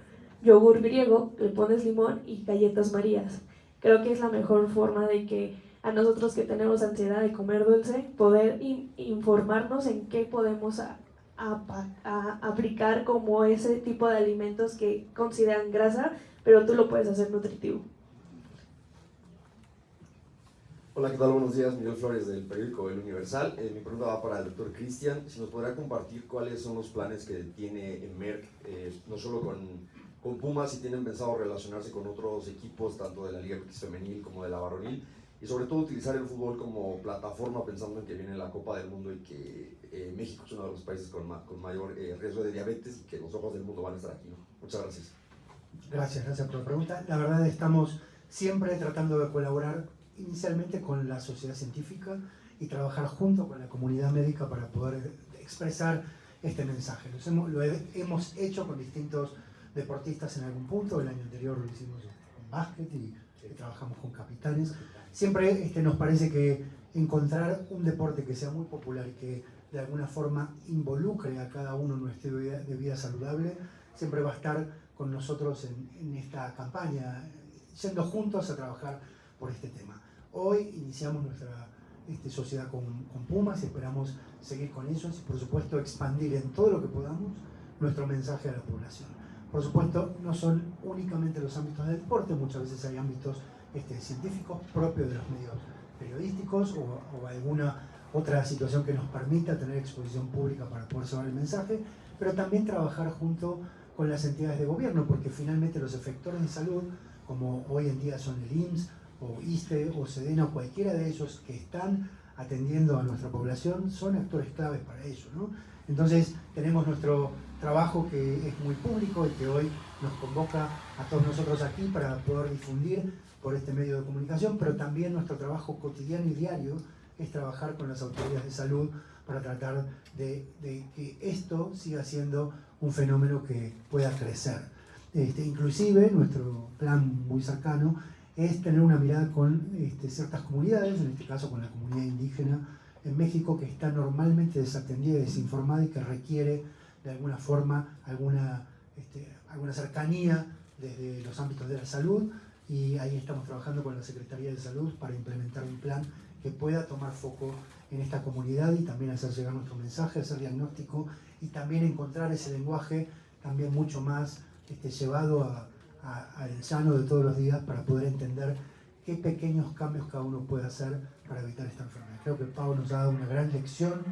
griego, le pones limón y galletas marías. Creo que es la mejor forma de que a nosotros que tenemos ansiedad de comer dulce, poder informarnos en qué podemos aplicar como ese tipo de alimentos que consideran grasa, pero tú lo puedes hacer nutritivo. Hola, ¿qué tal? Buenos días, Miguel Flores del periódico El Universal. Mi pregunta va para el doctor Cristian. Si nos podrá compartir cuáles son los planes que tiene en Merck, no solo con Pumas, si tienen pensado relacionarse con otros equipos, tanto de la Liga MX femenil como de la varonil, y sobre todo utilizar el fútbol como plataforma pensando en que viene la Copa del Mundo y que México es uno de los países con mayor riesgo de diabetes y que los ojos del mundo van a estar aquí, ¿no? Muchas gracias. Gracias por la pregunta. La verdad estamos siempre tratando de colaborar inicialmente con la sociedad científica y trabajar junto con la comunidad médica para poder expresar este mensaje. Lo hemos hecho con distintos deportistas en algún punto, el año anterior lo hicimos con básquet y trabajamos con capitanes. Siempre nos parece que encontrar un deporte que sea muy popular y que de alguna forma involucre a cada uno en un estilo de vida saludable, siempre va a estar con nosotros en esta campaña, yendo juntos a trabajar por este tema. Hoy iniciamos nuestra sociedad con Pumas y esperamos seguir con ellos y por supuesto expandir en todo lo que podamos nuestro mensaje a la población. Por supuesto, no son únicamente los ámbitos del deporte, muchas veces hay ámbitos científicos propios de los medios periodísticos o alguna otra situación que nos permita tener exposición pública para poder llevar el mensaje, pero también trabajar junto con las entidades de gobierno, porque finalmente los efectores de salud, como hoy en día son el IMSS, o ISSSTE, o SEDENA, o cualquiera de ellos que están atendiendo a nuestra población, son actores claves para ello, ¿no? Entonces tenemos nuestro trabajo que es muy público y que hoy nos convoca a todos nosotros aquí para poder difundir por este medio de comunicación, pero también nuestro trabajo cotidiano y diario es trabajar con las autoridades de salud para tratar de que esto siga siendo un fenómeno que pueda crecer. Inclusive nuestro plan muy cercano es tener una mirada con ciertas comunidades, en este caso con la comunidad indígena en México, que está normalmente desatendida y desinformada y que requiere de alguna forma alguna cercanía desde los ámbitos de la salud, y ahí estamos trabajando con la Secretaría de Salud para implementar un plan que pueda tomar foco en esta comunidad y también hacer llegar nuestro mensaje, hacer diagnóstico y también encontrar ese lenguaje también mucho más llevado al llano de todos los días para poder entender qué pequeños cambios cada uno puede hacer para evitar esta enfermedad. Creo que Pau nos ha dado una gran lección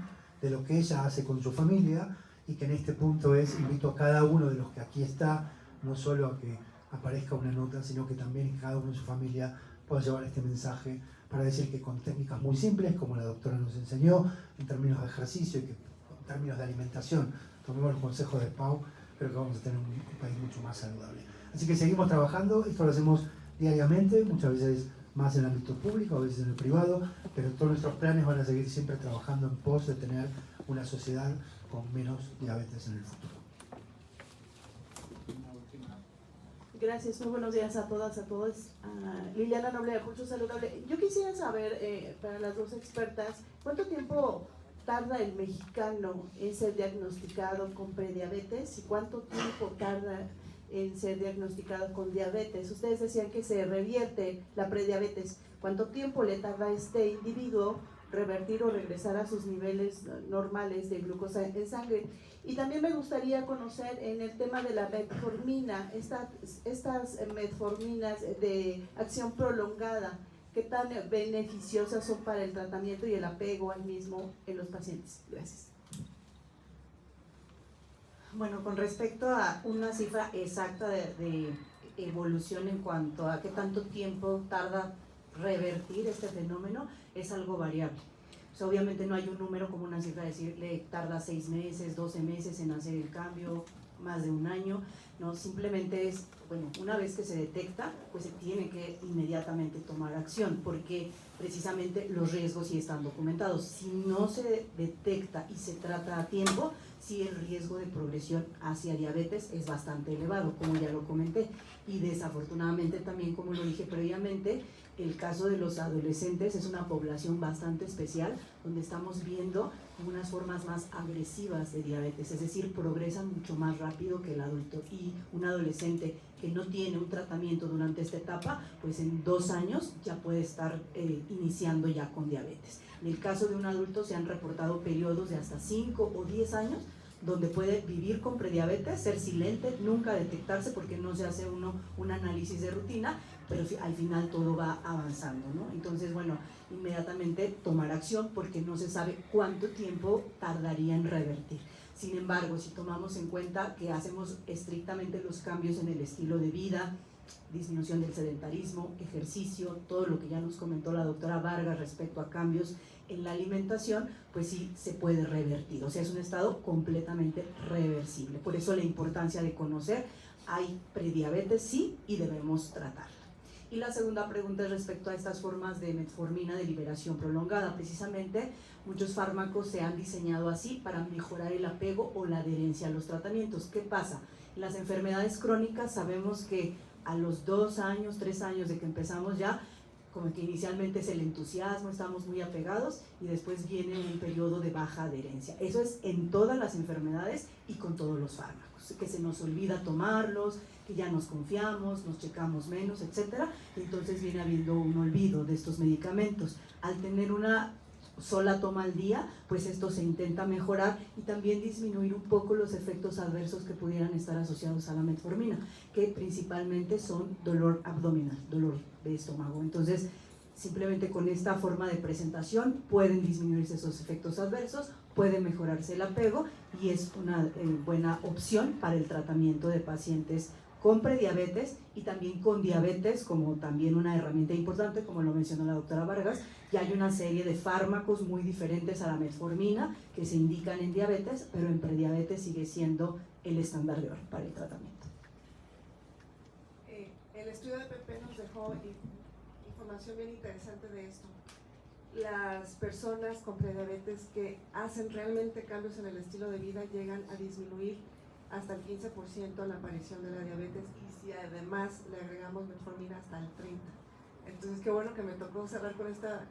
de lo que ella hace con su familia y que en este punto invito a cada uno de los que aquí está, no solo a que aparezca una nota, sino que también cada uno de su familia pueda llevar este mensaje para decir que con técnicas muy simples, como la doctora nos enseñó, en términos de ejercicio y que en términos de alimentación, tomemos los consejos de Pau, creo que vamos a tener un país mucho más saludable. Así que seguimos trabajando, esto lo hacemos diariamente, muchas veces más en el ámbito público, a veces en el privado, pero todos nuestros planes van a seguir siempre trabajando en pos de tener una sociedad con menos diabetes en el futuro. Gracias, muy buenos días a todas, a todos. Liliana Noble de Pulso Saludable. Yo quisiera saber, para las dos expertas, ¿cuánto tiempo tarda el mexicano en ser diagnosticado con prediabetes y cuánto tiempo tarda en ser diagnosticado con diabetes? Ustedes decían que se revierte la prediabetes. ¿Cuánto tiempo le tarda a este individuo revertir o regresar a sus niveles normales de glucosa en sangre? Y también me gustaría conocer en el tema de la metformina, estas metforminas de acción prolongada, ¿qué tan beneficiosas son para el tratamiento y el apego al mismo en los pacientes? Gracias. Bueno, con respecto a una cifra exacta de evolución en cuanto a qué tanto tiempo tarda revertir este fenómeno, es algo variable. O sea, obviamente no hay un número como una cifra de decir le tarda 6 meses, 12 meses en hacer el cambio, más de un año, no, simplemente es, bueno, una vez que se detecta, pues se tiene que inmediatamente tomar acción, porque precisamente los riesgos sí están documentados. Si no se detecta y se trata a tiempo, sí el riesgo de progresión hacia diabetes es bastante elevado, como ya lo comenté, y desafortunadamente también, como lo dije previamente, el caso de los adolescentes es una población bastante especial, donde estamos viendo unas formas más agresivas de diabetes, es decir, progresan mucho más rápido que el adulto, y un adolescente que no tiene un tratamiento durante esta etapa, pues en 2 años ya puede estar iniciando ya con diabetes. En el caso de un adulto se han reportado periodos de hasta 5 o 10 años donde puede vivir con prediabetes, ser silente, nunca detectarse porque no se hace un análisis de rutina, pero al final todo va avanzando, ¿no? Entonces, bueno, inmediatamente tomar acción porque no se sabe cuánto tiempo tardaría en revertir. Sin embargo, si tomamos en cuenta que hacemos estrictamente los cambios en el estilo de vida, disminución del sedentarismo, ejercicio, todo lo que ya nos comentó la doctora Vargas respecto a cambios en la alimentación, pues sí se puede revertir, o sea, es un estado completamente reversible. Por eso la importancia de conocer, hay prediabetes sí y debemos tratarla. Y la segunda pregunta es respecto a estas formas de metformina de liberación prolongada. Precisamente muchos fármacos se han diseñado así para mejorar el apego o la adherencia a los tratamientos. ¿Qué pasa? En las enfermedades crónicas sabemos que a los 2 años, 3 años de que empezamos ya, como que inicialmente es el entusiasmo, estamos muy apegados y después viene un periodo de baja adherencia. Eso es en todas las enfermedades y con todos los fármacos, que se nos olvida tomarlos, que ya nos confiamos, nos checamos menos, etcétera, y entonces viene habiendo un olvido de estos medicamentos. Al tener una sola toma al día, pues esto se intenta mejorar y también disminuir un poco los efectos adversos que pudieran estar asociados a la metformina, que principalmente son dolor abdominal, dolor de estómago. Entonces, simplemente con esta forma de presentación pueden disminuirse esos efectos adversos, puede mejorarse el apego y es una buena opción para el tratamiento de pacientes con prediabetes y también con diabetes, como también una herramienta importante, como lo mencionó la doctora Vargas. Ya hay una serie de fármacos muy diferentes a la metformina que se indican en diabetes, pero en prediabetes sigue siendo el estándar de oro para el tratamiento. El estudio de PP nos dejó información bien interesante de esto. Las personas con prediabetes que hacen realmente cambios en el estilo de vida llegan a disminuir hasta el 15% la aparición de la diabetes, y si además le agregamos metformina hasta el 30%. Entonces qué bueno que me tocó cerrar con esta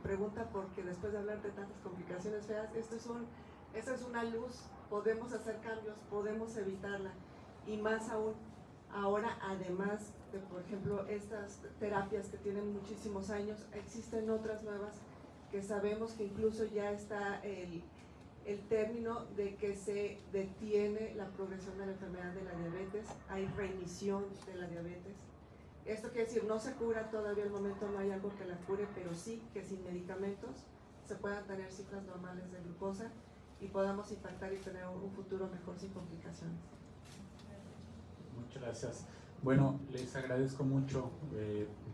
pregunta, porque después de hablar de tantas complicaciones feas, esto es una luz, podemos hacer cambios, podemos evitarla, y más aún ahora, además de, por ejemplo, estas terapias que tienen muchísimos años, existen otras nuevas que sabemos que incluso ya está el término de que se detiene la progresión de la enfermedad de la diabetes, hay remisión de la diabetes. Esto quiere decir, no se cura todavía, al momento no hay algo que la cure, pero sí que sin medicamentos se puedan tener cifras normales de glucosa y podamos impactar y tener un futuro mejor sin complicaciones. Muchas gracias. Bueno, les agradezco mucho,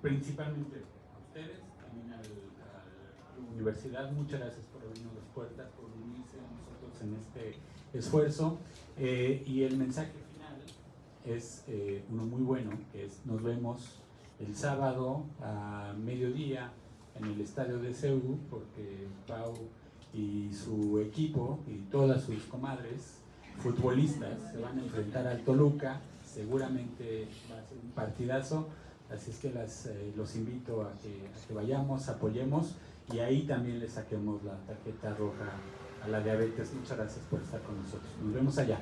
principalmente a ustedes, también a la universidad. Muchas gracias por abrirnos las puertas, por unirse a nosotros en este esfuerzo. Y el mensaje final es uno muy bueno, que es: nos vemos el sábado a mediodía en el estadio de CEU, porque Pau y su equipo y todas sus comadres futbolistas se van a enfrentar al Toluca. Seguramente va a ser un partidazo, así es que los invito a que vayamos, apoyemos, y ahí también le saquemos la tarjeta roja a la diabetes. Muchas gracias por estar con nosotros. Nos vemos allá.